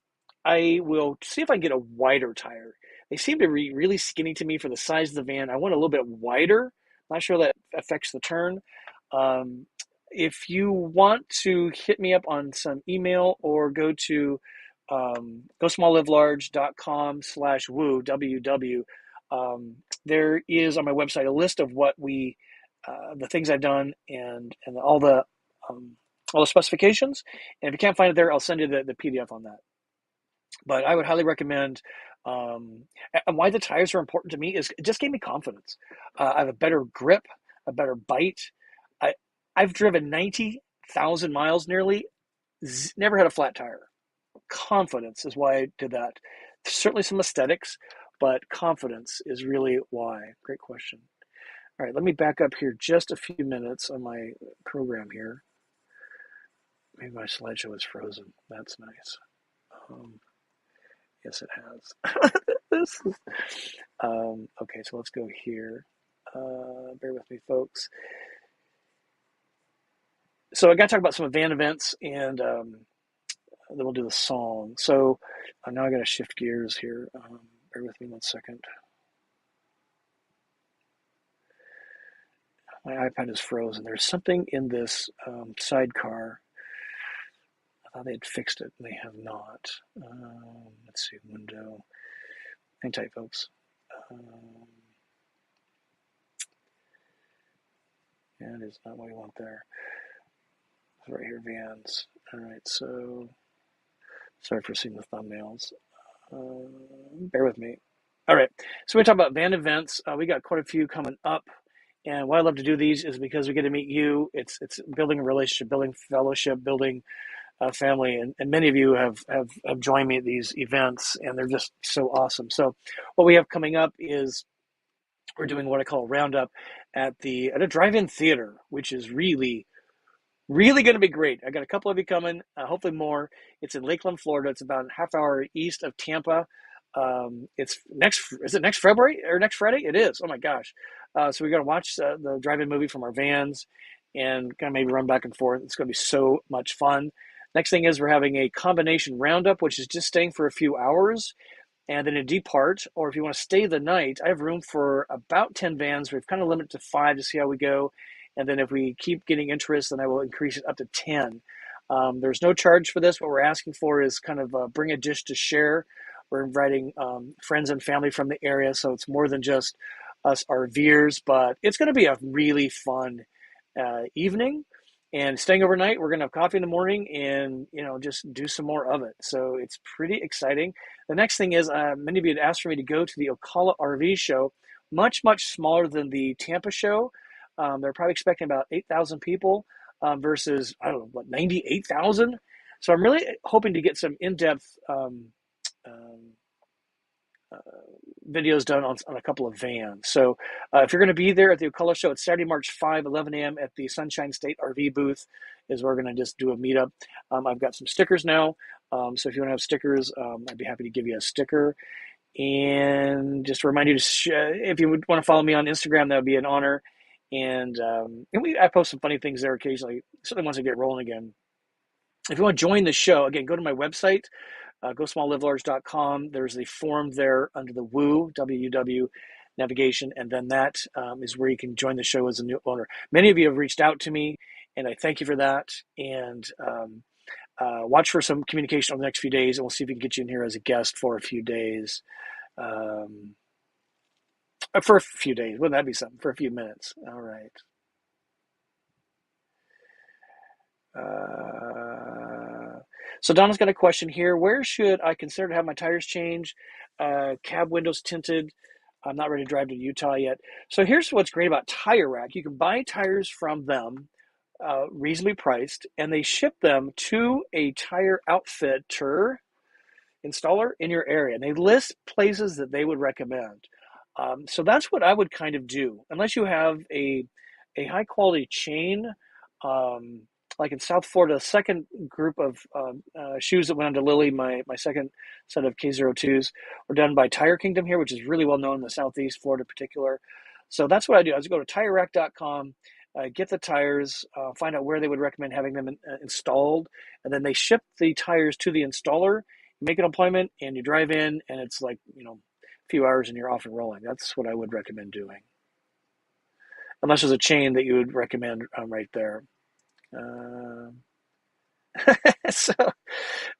will see if I can get a wider tire. They seem to be really skinny to me for the size of the van. I want a little bit wider. Not sure that affects the turn. If you want to hit me up on some email or go to gosmallivelarge.com/woo, WW. There is on my website a list of what the things I've done and all the specifications. And if you can't find it there, I'll send you the PDF on that. But I would highly recommend. And why the tires are important to me is it just gave me confidence. I have a better grip, a better bite. I've driven 90,000 miles nearly, never had a flat tire. Confidence is why I did that. Certainly some aesthetics, but confidence is really why. Great question. All right, let me back up here just a few minutes on my program here. Maybe my slideshow is frozen. That's nice. Yes, it has. Okay, so let's go here. Bear with me, folks. So I got to talk about some van events, and then we'll do the song. So now I got to shift gears here. Bear with me 1 second. My iPad is frozen. There's something in this sidecar. I thought they had fixed it, and they have not. Let's see, window. Hang tight, folks. And it's not what we want there. It's right here, vans. All right, so sorry for seeing the thumbnails. Bear with me. All right, so we talk about van events. We got quite a few coming up. And why I love to do these is because we get to meet you. It's building a relationship, building fellowship, building a family. And many of you have joined me at these events, and they're just so awesome. So what we have coming up is we're doing what I call a roundup at a drive-in theater, which is really going to be great. I got a couple of you coming, hopefully more. It's in Lakeland, Florida. It's about a half hour east of Tampa. Is it next February or next Friday? It is. Oh my gosh. So we're going to watch the drive-in movie from our vans and kind of maybe run back and forth. It's going to be so much fun. Next thing is we're having a combination roundup, which is just staying for a few hours and then a depart. Or if you want to stay the night, I have room for about 10 vans. We've kind of limited to 5 to see how we go. And then if we keep getting interest, then I will increase it up to 10. There's no charge for this. What we're asking for is kind of bring a dish to share. We're inviting friends and family from the area, so it's more than just us RVers, but it's going to be a really fun evening. And staying overnight, we're going to have coffee in the morning and, just do some more of it. So it's pretty exciting. The next thing is many of you had asked for me to go to the Ocala RV show, much, much smaller than the Tampa show. They're probably expecting about 8,000 people versus, 98,000? So I'm really hoping to get some in-depth videos done on a couple of vans. So if you're going to be there at the Ocala show, it's Saturday, March 5, 11 a.m. at the Sunshine State RV booth is where we're going to just do a meetup. I've got some stickers now. So if you want to have stickers, I'd be happy to give you a sticker. And just to remind you if you would want to follow me on Instagram, that would be an honor. And I post some funny things there occasionally, certainly once I get rolling again. If you want to join the show, again, go to my website, gosmallivelarge.com. There's the forum there under the WOO, W-U-W, navigation, and then that is where you can join the show as a new owner. Many of you have reached out to me, and I thank you for that. And watch for some communication over the next few days, and we'll see if we can get you in here as a guest for a few days. For a few days. Wouldn't that be something? For a few minutes. All right. So Donna's got a question here. Where should I consider to have my tires changed? Cab windows tinted. I'm not ready to drive to Utah yet. So here's what's great about Tire Rack. You can buy tires from them, reasonably priced, and they ship them to a tire outfitter installer in your area. And they list places that they would recommend. So that's what I would kind of do, unless you have a high quality chain. Like in South Florida, the second group of shoes that went onto Lily, my second set of K02s, were done by Tire Kingdom here, which is really well known in the Southeast Florida in particular. So that's what I do. I just go to TireRack.com, get the tires, find out where they would recommend having them installed, and then they ship the tires to the installer. You make an appointment, and you drive in, and it's like, a few hours, and you're off and rolling. That's what I would recommend doing, unless there's a chain that you would recommend right there. So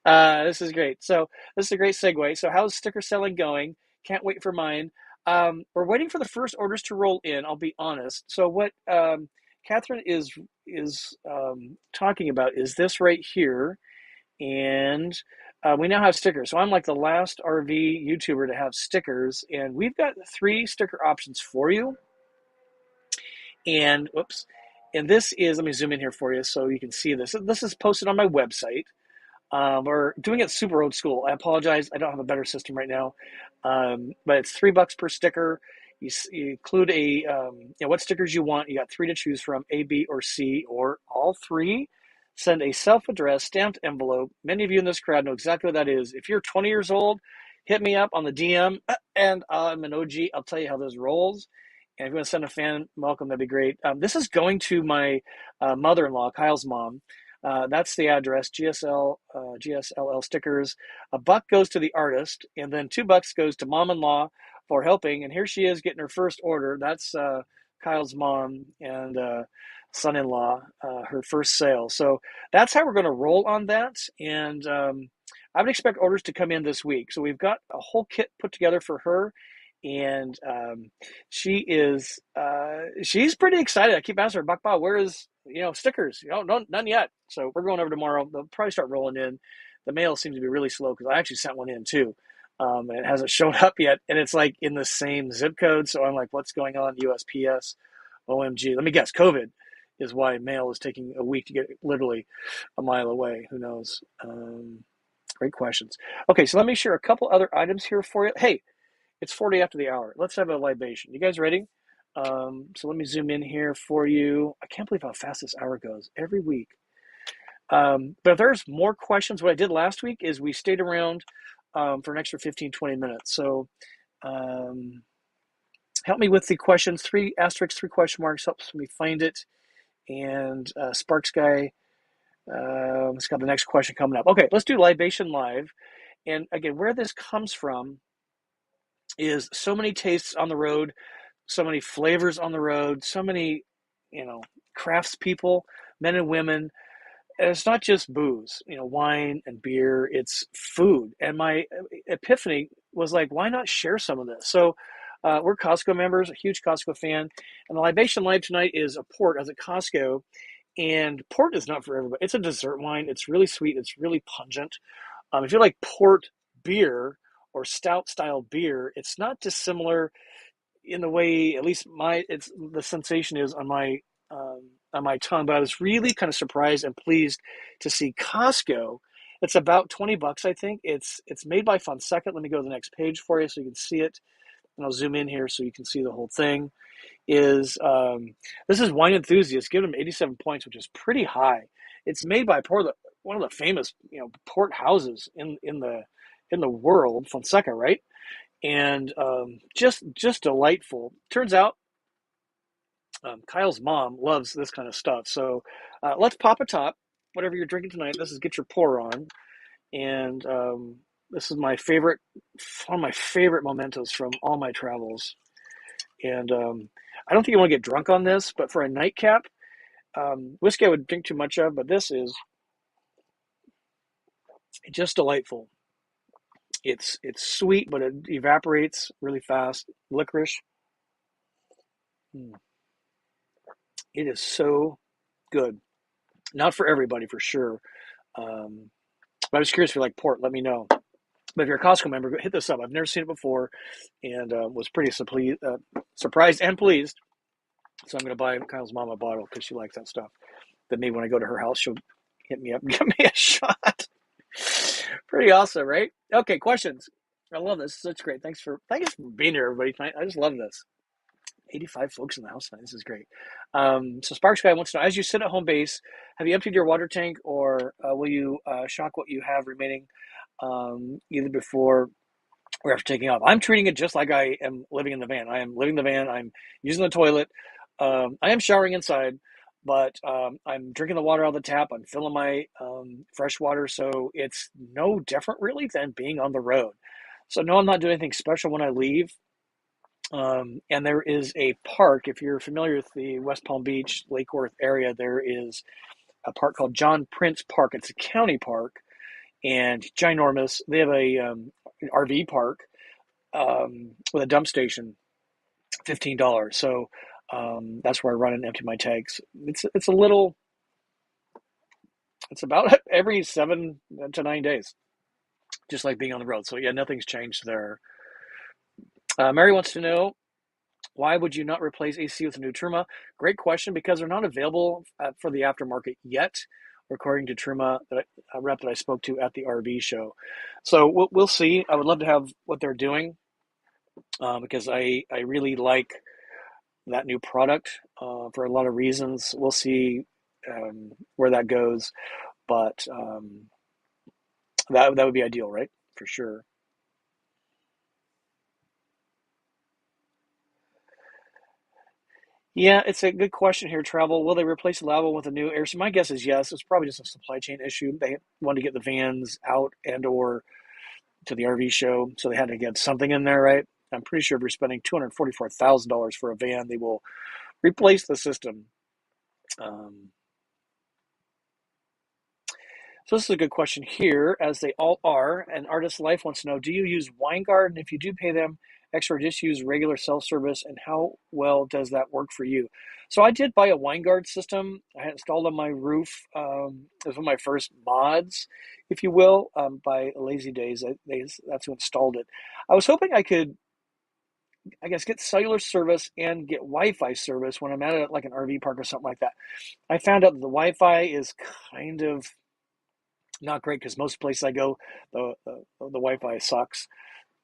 this is great. So this is a great segue. So how's sticker selling going? Can't wait for mine. We're waiting for the first orders to roll in. I'll be honest. So what Catherine is talking about is this right here, and we now have stickers. So I'm like the last RV YouTuber to have stickers, and we've got 3 sticker options for you. And whoops. And this is, let me zoom in here for you so you can see this. This is posted on my website. We're doing it super old school. I apologize. I don't have a better system right now. But it's $3 per sticker. You include what stickers you want. You got 3 to choose from, A, B, or C, or all 3. Send a self-addressed stamped envelope. Many of you in this crowd know exactly what that is. If you're 20 years old, hit me up on the DM, and I'm an OG. I'll tell you how this rolls. And if you want to send a fan welcome, that'd be great. This is going to my mother-in-law, Kyle's mom. That's the address, GSLL stickers. $1 goes to the artist, and then $2 goes to mom-in-law for helping. And here she is getting her first order. That's Kyle's mom and son-in-law, her first sale. So that's how we're going to roll on that. And I would expect orders to come in this week. So we've got a whole kit put together for her. And she's pretty excited. I keep asking her, Bakba, where is, stickers? None yet. So we're going over tomorrow. They'll probably start rolling in. The mail seems to be really slow because I actually sent one in too. And it hasn't showed up yet. And it's like in the same zip code. So I'm like, what's going on? USPS, OMG. Let me guess. COVID is why mail is taking a week to get literally a mile away. Who knows? Great questions. Okay, so let me share a couple other items here for you. Hey, it's 40 after the hour. Let's have a libation. You guys ready? So let me zoom in here for you. I can't believe how fast this hour goes every week. But if there's more questions, what I did last week is we stayed around for an extra 15, 20 minutes. So help me with the questions. 3 asterisks, 3 question marks helps me find it. And Sparks Guy, it's got the next question coming up. Okay, let's do Libation Live. And again, where this comes from is so many tastes on the road, so many flavors on the road, so many, craftspeople, men and women. And it's not just booze, wine and beer, it's food. And my epiphany was like, why not share some of this? So we're Costco members, a huge Costco fan. And the Libation Live tonight is a port as a Costco. And port is not for everybody. It's a dessert wine. It's really sweet. It's really pungent. If you like port beer or stout style beer, it's not dissimilar in the way, at least the sensation is on my tongue. But I was really kind of surprised and pleased to see Costco. It's about $20, I think. It's made by Fonseca. Let me go to the next page for you so you can see it. And I'll zoom in here so you can see the whole thing. This is Wine Enthusiast, giving them 87 points, which is pretty high. It's made by one of the famous port houses in the world, Fonseca, right? And just delightful. Turns out Kyle's mom loves this kind of stuff. So let's pop a top. Whatever you're drinking tonight, this is get your pour on. And this is one of my favorite mementos from all my travels. And I don't think you want to get drunk on this, but for a nightcap, whiskey I would drink too much of, but this is Just delightful. It's sweet, but it evaporates really fast. Licorice. Mm, it is so good. Not for everybody, for sure. Um, but I was curious if you like port. Let me know. But if you're a Costco member, hit this up. I've never seen it before, and was pretty surprised and pleased. So I'm going to buy Kyle's mom a bottle because she likes that stuff. Then maybe when I go to her house, she'll hit me up and give me a shot. Pretty awesome, right? Okay, questions. I love this. That's great. Thanks for being here, everybody. I just love this. 85 folks in the house tonight. This is great. So Sparks Guy wants to know, as you sit at home base, have you emptied your water tank, or will you shock what you have remaining either before or after taking off? I'm treating it just like I am living in the van. I am living the van. I'm using the toilet. I am showering inside, but I'm drinking the water out of the tap. I'm filling my fresh water. So it's no different really than being on the road. So no, I'm not doing anything special when I leave. And there is a park, if you're familiar with the West Palm Beach, Lake Worth area, there is a park called John Prince Park. It's a county park and ginormous. They have an RV park with a dump station, $15. So that's where I run and empty my tanks. It's a little. It's about every 7 to 9 days, just like being on the road. So yeah, nothing's changed there. Mary wants to know, why would you not replace AC with a new Truma? Great question, because they're not available for the aftermarket yet, according to Truma, a rep that I spoke to at the RV show. So we'll see. I would love to have what they're doing because I really like that new product for a lot of reasons. We'll see where that goes, but that would be ideal, right? For sure. Yeah, it's a good question here. Travel. Will they replace the Labo with a new air? So my guess is yes. It's probably just a supply chain issue. They wanted to get the vans out and or to the RV show, so they had to get something in there, right? I'm pretty sure if you're spending $244,000 for a van, they will replace the system. Um, so this is a good question here, as they all are. And Artist Life wants to know, do you use WineGuard? And if you do pay them extra, just use regular self-service, and how well does that work for you? So I did buy a WineGuard system. I had installed on my roof. It was one of my first mods, if you will, by Lazy Days. That's who installed it. I was hoping I could, I guess, get cellular service and get Wi-Fi service when I'm at like an RV park or something like that. I found out that the Wi-Fi is kind of not great because most places I go, the Wi-Fi sucks.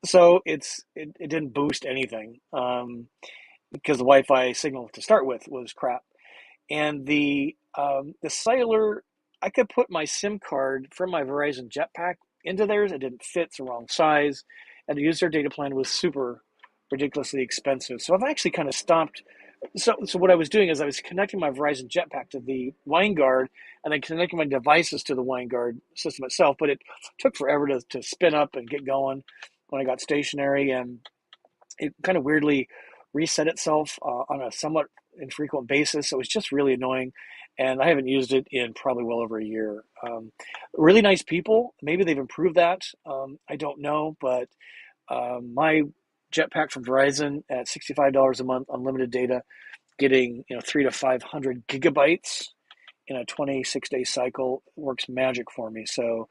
So it didn't boost anything because the Wi-Fi signal to start with was crap, and the cellular, I could put my SIM card from my Verizon Jetpack into theirs. It didn't fit; it's the wrong size, and the user data plan was super ridiculously expensive. So I've actually kind of stopped. So what I was doing is I was connecting my Verizon Jetpack to the WineGuard and then connecting my devices to the WineGuard system itself. But it took forever to spin up and get going when I got stationary, and it kind of weirdly reset itself on a somewhat infrequent basis. So it was just really annoying, and I haven't used it in probably well over a year. Really nice people. Maybe they've improved that. I don't know, but my Jetpack from Verizon at $65 a month, unlimited data, getting 3 to 500 gigabytes in a 26-day cycle works magic for me. So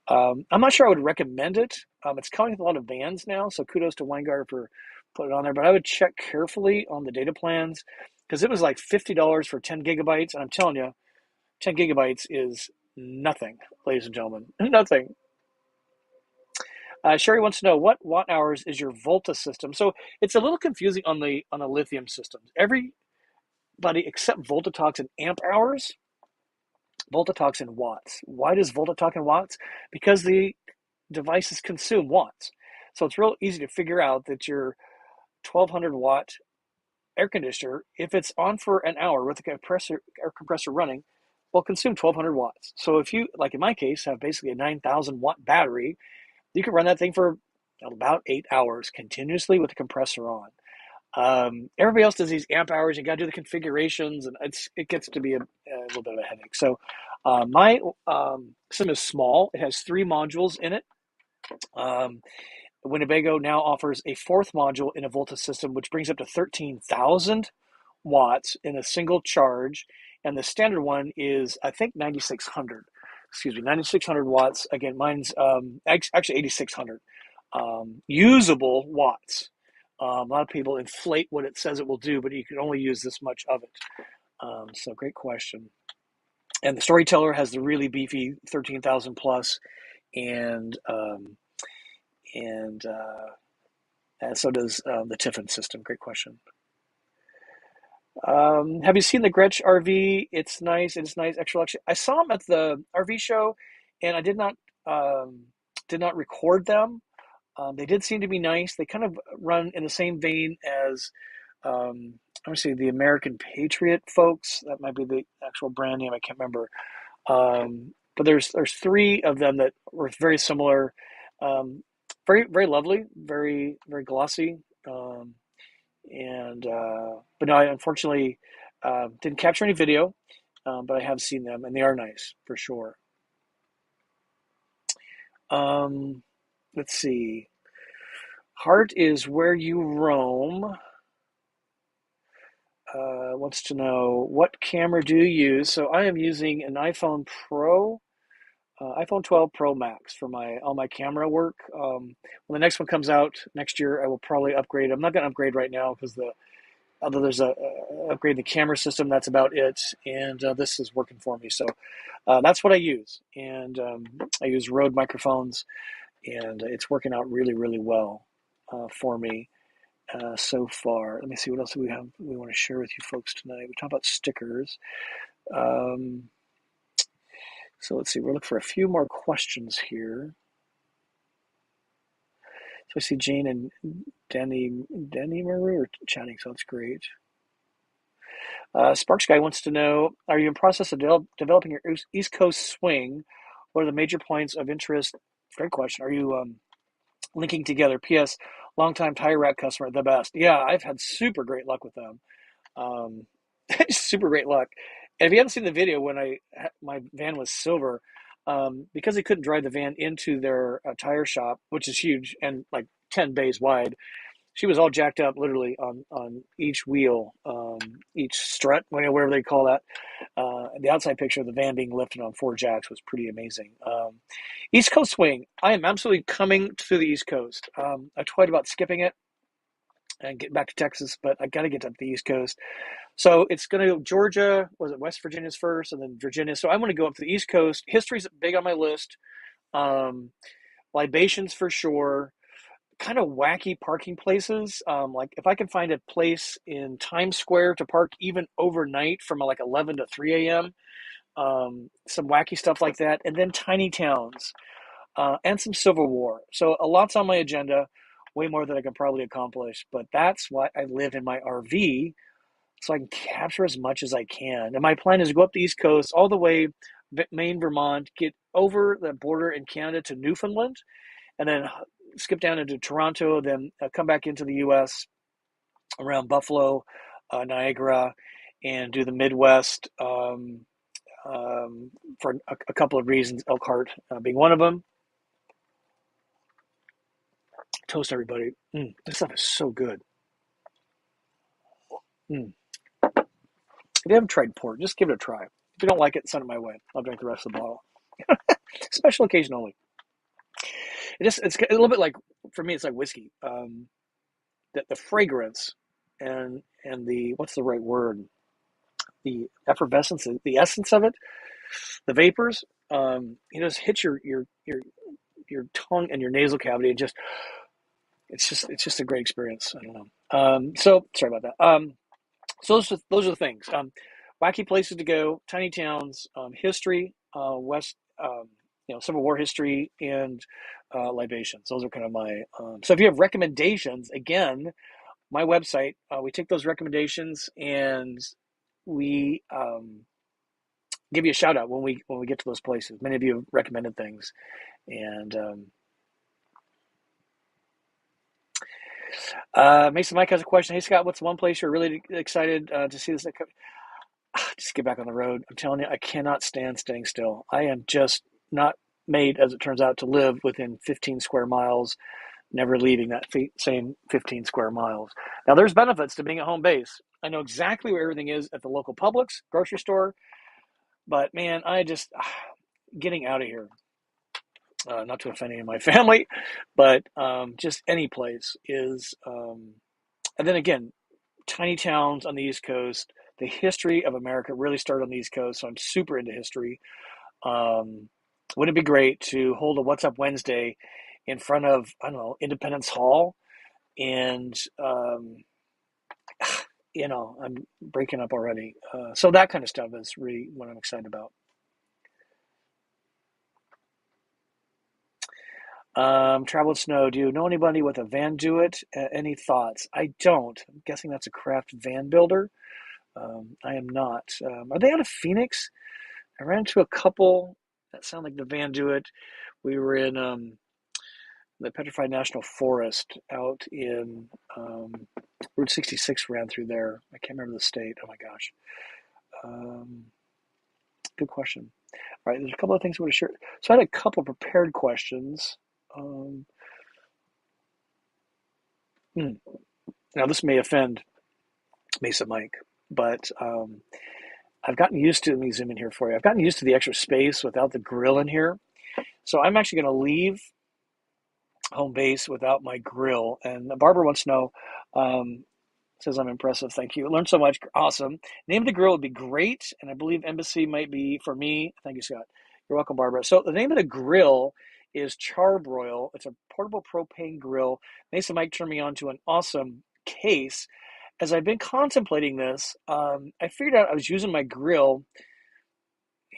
I'm not sure I would recommend it. It's coming with a lot of vans now, so kudos to Weingart for putting it on there. But I would check carefully on the data plans because it was like $50 for 10 gigabytes, and I'm telling you, 10 gigabytes is nothing, ladies and gentlemen, nothing. Sherry wants to know, what watt hours is your Volta system? So it's a little confusing on the lithium systems. Everybody except Volta talks in amp hours. Volta talks in watts. Why does Volta talk in watts? Because the devices consume watts. So it's real easy to figure out that your 1200 watt air conditioner, if it's on for an hour with the air compressor running, will consume 1200 watts. So if you, like in my case, have basically a 9,000 watt battery, you can run that thing for about 8 hours continuously with the compressor on. Everybody else does these amp hours. You got to do the configurations, and it gets to be a little bit of a headache. So My system is small. It has 3 modules in it. Winnebago now offers a 4th module in a Volta system, which brings up to 13,000 watts in a single charge. And the standard one is, I think, 9,600. Excuse me, 9,600 watts. Again, mine's actually 8,600 usable watts. A lot of people inflate what it says it will do, but you can only use this much of it. So great question. And the Storyteller has the really beefy 13,000 plus, and so does the Tiffin system. Great question. Have you seen the Gretsch RV? It's nice. It's nice. Actually, I saw them at the RV show, and I did not record them. They did seem to be nice. They kind of run in the same vein as I would say the American Patriot folks. That might be the actual brand name. I can't remember. But there's 3 of them that were very similar. Very very lovely, very very glossy. But no, I unfortunately didn't capture any video, but I have seen them, and they are nice for sure. Let's see. Heart is where you roam. Wants to know, what camera do you use? So I am using an iPhone 12 Pro Max for all my camera work. When the next one comes out next year, I will probably upgrade. I'm not going to upgrade right now because although there's a upgrade the camera system, that's about it. And this is working for me, so that's what I use. And I use Rode microphones, and it's working out really really well for me. So far. Let me see what else we want to share with you folks tonight. We talked about stickers. So let's see. We're looking for a few more questions here. So I see Jane and Denny Maru are chatting, so that's great. Sparks Guy wants to know, are you in process of developing your East Coast swing? What are the major points of interest? Great question. Are you linking together? P.S. Longtime Tire Rack customer, the best. Yeah, I've had super great luck with them. Super great luck. And if you haven't seen the video when my van was silver, because they couldn't drive the van into their tire shop, which is huge and like 10 bays wide, she was all jacked up literally on each wheel, each strut, whatever they call that. The outside picture of the van being lifted on 4 jacks was pretty amazing. East Coast swing. I am absolutely coming to the East Coast. I tried about skipping it and getting back to Texas, but I got to get up the East Coast. So it's going to go Georgia, was it West Virginia's first, and then Virginia. So I want to go up to the East Coast. History's big on my list. Libations for sure. Kind of wacky parking places. Like if I can find a place in Times Square to park even overnight from like 11 to 3 a.m., some wacky stuff like that. And then tiny towns and some Civil War. So a lot's on my agenda, way more than I can probably accomplish. But that's why I live in my RV, so I can capture as much as I can. And my plan is to go up the East Coast, all the way Maine, Vermont, get over the border in Canada to Newfoundland, and then skip down into Toronto, then come back into the U.S. around Buffalo, Niagara, and do the Midwest for a couple of reasons, Elkhart being one of them. Toast, everybody. This stuff is so good. If you haven't tried port, just give it a try. If you don't like it, send it my way. I'll drink the rest of the bottle. Special occasion only. It's a little bit like, for me, it's like whiskey. The fragrance and the, what's the right word? The effervescence, the essence of it, the vapors, just hit your tongue and your nasal cavity, and it's just a great experience. I don't know. So sorry about that. So those are the things. Wacky places to go, tiny towns, history, West, Civil War history, and libations. Those are kind of my. So if you have recommendations, again, my website, we take those recommendations and we give you a shout out when we get to those places. Many of you have recommended things, and Mason Mike has a question. Hey Scott, what's one place you're really excited to see this? just get back on the road. I'm telling you, I cannot stand staying still. I am just not made, as it turns out, to live within 15 square miles, never leaving that same 15 square miles. Now, there's benefits to being at home base. I know exactly where everything is at the local Publix, grocery store, but man, I just getting out of here. Not to offend any of my family, but just any place is. And then again, tiny towns on the East Coast. The history of America really started on the East Coast, so I'm super into history. Um, wouldn't it be great to hold a What's Up Wednesday in front of, I don't know, Independence Hall? And, I'm breaking up already. So that kind of stuff is really what I'm excited about. Travel with snow. Do you know anybody with a van do it? Any thoughts? I don't. I'm guessing that's a craft van builder. I am not. Are they out of Phoenix? I ran into a couple that sound like the Van Do It. We were in the Petrified National Forest out in Route 66 ran through there. I can't remember the state. Oh my gosh. Um, Good question. All right, there's a couple of things I want to share. So I had a couple of prepared questions. Um, Now, this may offend Mesa Mike, but I've gotten used to, let me zoom in here for you. I've gotten used to the extra space without the grill in here. So I'm actually going to leave home base without my grill. And Barbara wants to know, says I'm impressive. Thank you. Learned so much. Awesome. Name of the grill would be great. And I believe Embassy might be for me. Thank you, Scott. You're welcome, Barbara. So the name of the grill is Charbroil. It's a portable propane grill. Mesa Mike turned me on to an awesome case. As I've been contemplating this, I figured out I was using my grill,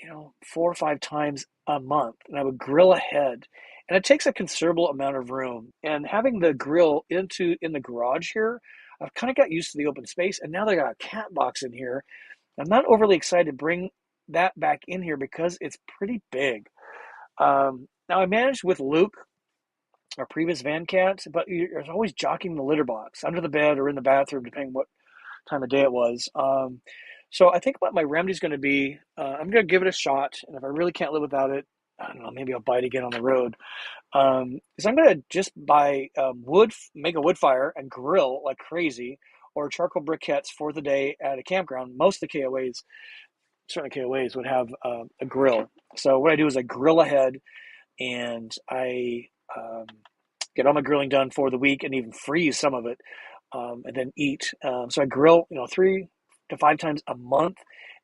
4 or 5 times a month, and I would grill ahead. And it takes a considerable amount of room. And having the grill in the garage here, I've kind of got used to the open space, and now they got a cat box in here. I'm not overly excited to bring that back in here because it's pretty big. Now I managed with Luke, our previous van cat, but you're always jockeying the litter box under the bed or in the bathroom, depending what time of day it was. So I think what my remedy is going to be, I'm going to give it a shot, and if I really can't live without it, I don't know, maybe I'll buy it again on the road. Is I'm going to just buy wood, make a wood fire and grill like crazy, or charcoal briquettes for the day at a campground. Most of the KOAs, certainly KOAs, would have a grill. So what I do is I grill ahead, and I get all my grilling done for the week, and even freeze some of it, and then eat. So I grill, 3 to 5 times a month,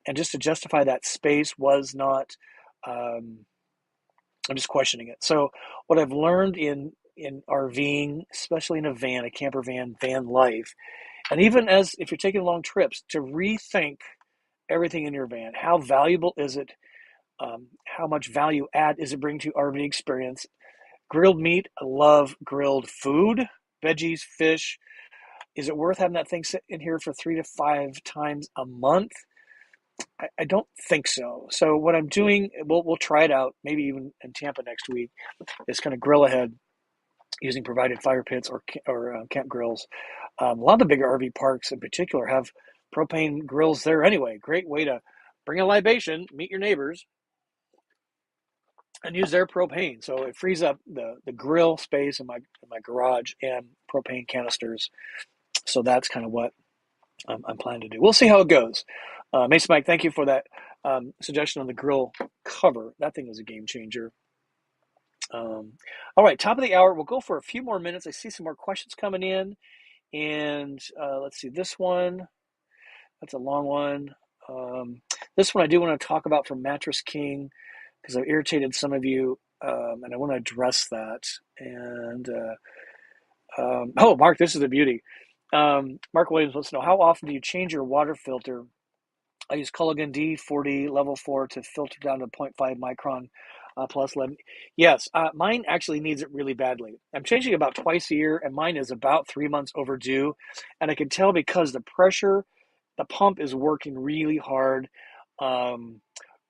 and just to justify that space was not. I'm just questioning it. So what I've learned in RVing, especially in a van, a camper van life, and even as if you're taking long trips, to rethink everything in your van. How valuable is it? How much value add is it bring to RV experience? Grilled meat, I love grilled food, veggies, fish. Is it worth having that thing sit in here for 3 to 5 times a month? I don't think so. So what I'm doing, we'll try it out, maybe even in Tampa next week, is kind of grill ahead using provided fire pits or camp grills. A lot of the bigger RV parks in particular have propane grills there anyway. Great way to bring a libation, meet your neighbors, and use their propane. So it frees up the grill space in my garage and propane canisters. So that's kind of what I'm planning to do. We'll see how it goes. Mason Mike, thank you for that suggestion on the grill cover. That thing was a game changer. All right, top of the hour. We'll go for a few more minutes. I see some more questions coming in. And let's see, this one. That's a long one. This one I do want to talk about from Mattress King because I've irritated some of you, and I want to address that. And oh, Mark, this is a beauty. Mark Williams wants to know, how often do you change your water filter? I use Culligan D40 level 4 to filter down to 0.5 micron plus 11. Yes, mine actually needs it really badly. I'm changing about twice a year, and mine is about 3 months overdue. And I can tell because the pressure, the pump is working really hard, and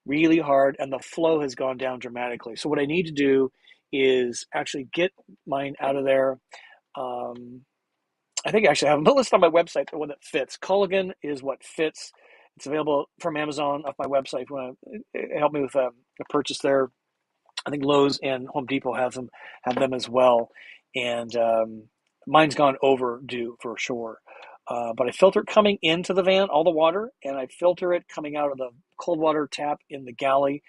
the flow has gone down dramatically. So what I need to do is actually get mine out of there. I think I actually have a list on my website, the one that fits. Culligan is what fits. It's available from Amazon off my website if you want to help me with a purchase there. I think Lowe's and Home Depot have them as well, and mine's gone overdue for sure. But I filter it coming into the van, all the water, and I filter it coming out of the cold water tap in the galley.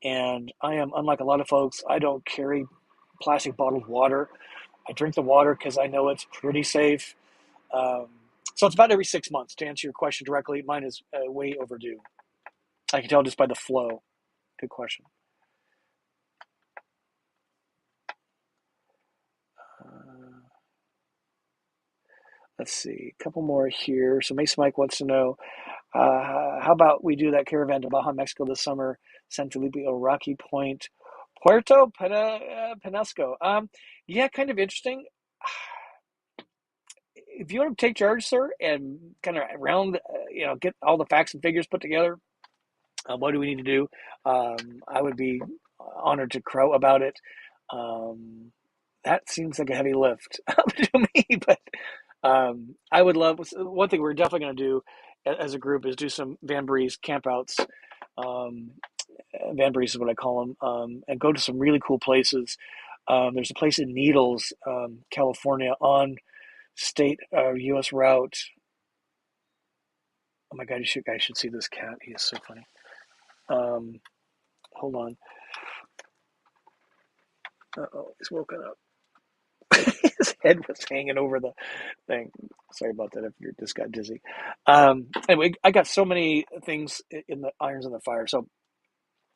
And I am, unlike a lot of folks, I don't carry plastic bottled water. I drink the water because I know it's pretty safe. Um, so it's about every 6 months. To answer your question directly, mine is way overdue. I can tell just by the flow. Good question. Let's see, a couple more here. So Mace Mike wants to know, how about we do that caravan to Baja, Mexico this summer, San Felipe or Rocky Point, Puerto Penasco. Yeah, kind of interesting. If you want to take charge, sir, and kind of get all the facts and figures put together, what do we need to do? I would be honored to crow about it. That seems like a heavy lift to me, but I would love, one thing we're definitely going to do as a group is do some Van Breeze campouts. Um, Van Breeze is what I call them, and go to some really cool places. There's a place in Needles, California, on state U.S. route. Oh my God, you guys should see this cat. He is so funny. Hold on. Uh-oh, he's woken up. His head was hanging over the thing. Sorry about that if you just got dizzy. Anyway, I got so many things in the irons in the fire. So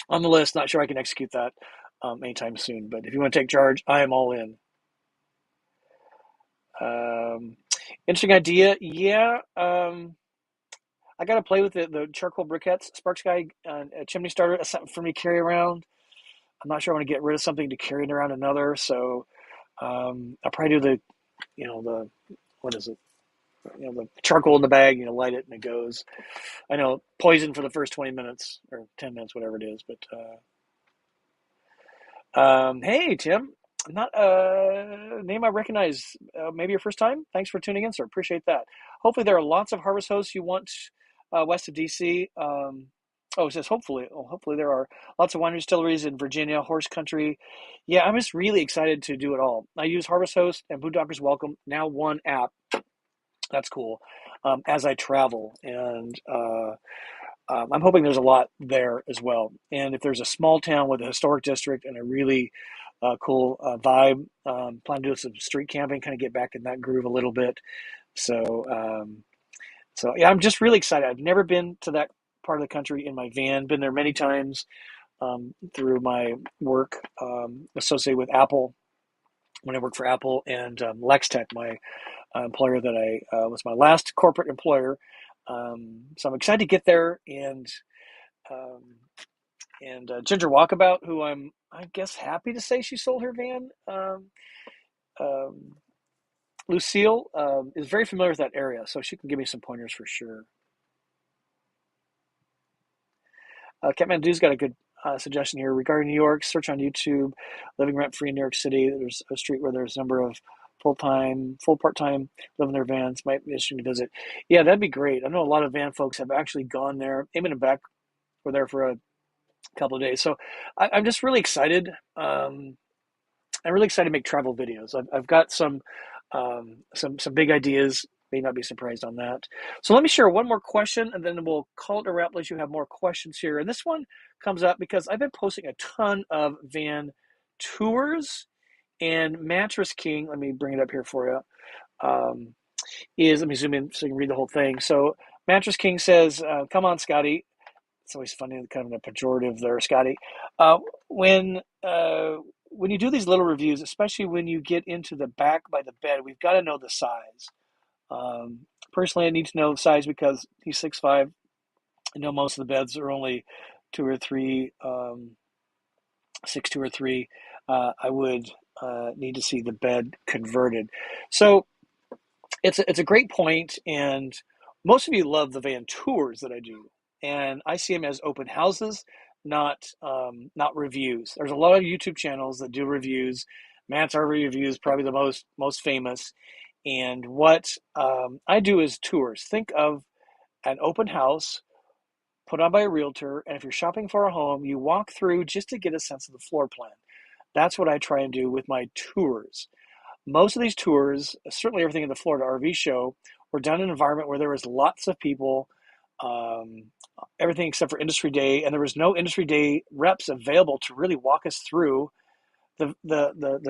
on the list, not sure I can execute that anytime soon. But if you want to take charge, I am all in. Interesting idea. Yeah. I got to play with the charcoal briquettes. Sparks Guy, a chimney starter, something for me to carry around. I'm not sure I want to get rid of something to carry it around another. So I'll probably do what is it? The charcoal in the bag, light it and it goes. I know poison for the first 20 minutes or 10 minutes, whatever it is. But hey, Tim, not a name I recognize. Maybe your first time. Thanks for tuning in, sir. Appreciate that. Hopefully, there are lots of harvest hosts you want west of DC. It says hopefully. Oh, hopefully there are lots of wine distilleries in Virginia, horse country. Yeah, I'm just really excited to do it all. I use Harvest Host and Boondockers Welcome, now one app. That's cool. As I travel, and I'm hoping there's a lot there as well. And if there's a small town with a historic district and a really cool vibe, plan to do some street camping, kind of get back in that groove a little bit. So yeah, I'm just really excited. I've never been to that part of the country in my van. Been there many times through my work associated with Apple when I worked for Apple and Lextech, my employer that I was my last corporate employer. So I'm excited to get there um, and Ginger Walkabout, who I guess happy to say she sold her van. Um, Lucille is very familiar with that area, so she can give me some pointers for sure. Kathmandu's got a good suggestion here regarding New York. Search on YouTube, living rent free in New York City. There's a street where there's a number of full part-time live in their vans. Might be interesting to visit. Yeah, that'd be great. I know a lot of van folks have actually gone there. Eamon and Beck were there for a couple of days, so I'm just really excited. I'm really excited to make travel videos. I've got some big ideas. May not be surprised on that. So let me share one more question, and then we'll call it a wrap. Let you have more questions here. And this one comes up because I've been posting a ton of van tours, and Mattress King. Let me bring it up here for you. Let me zoom in so you can read the whole thing. So Mattress King says, "Come on, Scotty." It's always funny, kind of a pejorative there, Scotty. When you do these little reviews, especially when you get into the back by the bed, we've got to know the size. Personally, I need to know the size because he's 6'5". I know most of the beds are only 2 or 3, 6'2" or 3. I would need to see the bed converted. So it's a great point, and most of you love the van tours that I do, and I see them as open houses, not reviews. There's a lot of YouTube channels that do reviews. Matt's RV review is probably the most famous, and what I do is tours. Think of an open house put on by a realtor. And if you're shopping for a home, you walk through just to get a sense of the floor plan. That's what I try and do with my tours. Most of these tours, certainly everything in the Florida RV show, were done in an environment where there was lots of people, um, everything except for industry day, and there was no industry day reps available to really walk us through the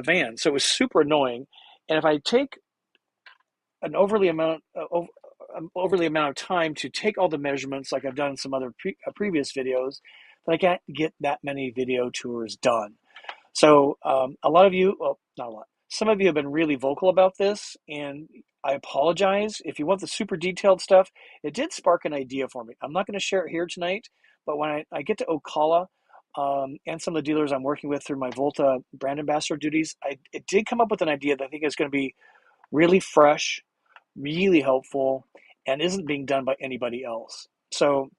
van. So it was super annoying. And if I take an overly amount of time to take all the measurements, like I've done in some other previous videos, then I can't get that many video tours done. So a lot of you, well, not a lot, some of you have been really vocal about this, and I apologize. If you want the super detailed stuff, it did spark an idea for me. I'm not going to share it here tonight, but when I get to Ocala and some of the dealers I'm working with through my Volta brand ambassador duties, it did come up with an idea that I think is going to be really fresh, really helpful, and isn't being done by anybody else. So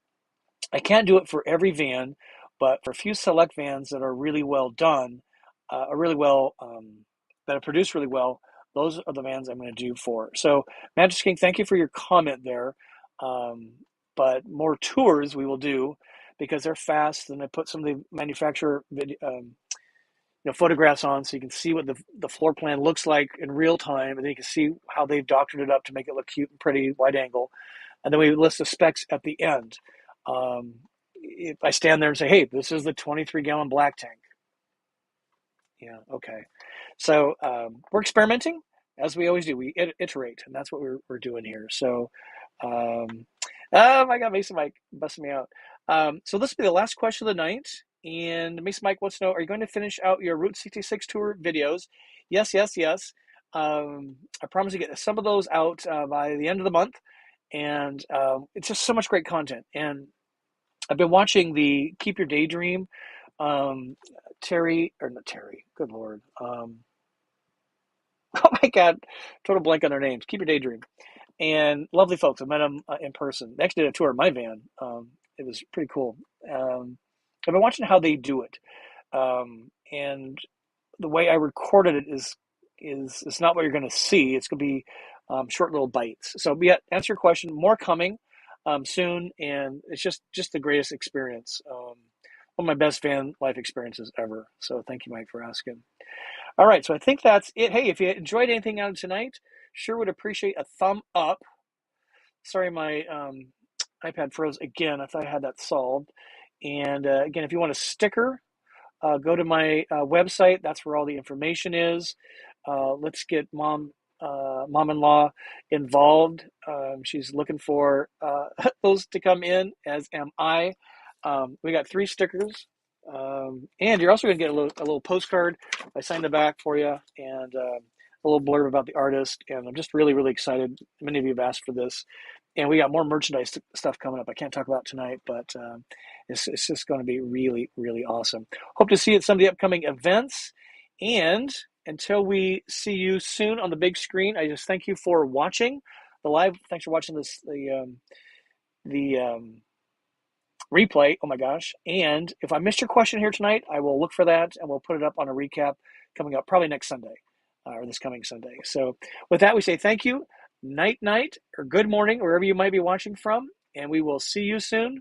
I can't do it for every van, but for a few select vans that are really well done, are really well, that are produced really well, those are the vans I'm going to do for. So, Magic King, thank you for your comment there. But more tours we will do because they're fast, and I put some of the manufacturer photographs on so you can see what the floor plan looks like in real time, and then you can see how they've doctored it up to make it look cute and pretty, wide angle. And then we list the specs at the end. If I stand there and say, hey, this is the 23-gallon black tank. Yeah, okay. So we're experimenting, as we always do. We iterate, and that's what we're doing here. So, oh my God, Mason Mike busting me out. So this will be the last question of the night. And Mason Mike wants to know, are you going to finish out your Route 66 tour videos? Yes, yes, yes. I promise to get some of those out by the end of the month. And it's just so much great content. And I've been watching the Keep Your Daydream, good Lord. Oh my God, total blank on their names. Keep Your Daydream. And lovely folks. I met them in person. They actually did a tour of my van. It was pretty cool. I've been watching how they do it. And the way I recorded it is not what you're going to see. It's going to be short little bites. So, yeah, answer your question. More coming soon, and it's just the greatest experience. One of my best van life experiences ever. So, thank you, Mike, for asking. All right, so I think that's it. Hey, if you enjoyed anything out of tonight, sure would appreciate a thumb up. Sorry, my iPad froze again. I thought I had that solved. And again, if you want a sticker, go to my website. That's where all the information is. Let's get mom-in-law involved. She's looking for those to come in, as am I. We got 3 stickers. And you're also going to get a little postcard. I signed the back for you, and a little blurb about the artist. And I'm just really, really excited. Many of you have asked for this. And we got more merchandise stuff coming up. I can't talk about tonight, but it's just going to be really, really awesome. Hope to see you at some of the upcoming events. And until we see you soon on the big screen, I just thank you for watching the live. Thanks for watching the replay. Oh my gosh. And if I missed your question here tonight, I will look for that and we'll put it up on a recap coming up probably next Sunday or this coming Sunday. So with that, we say thank you. Night, or good morning, wherever you might be watching from, and we will see you soon.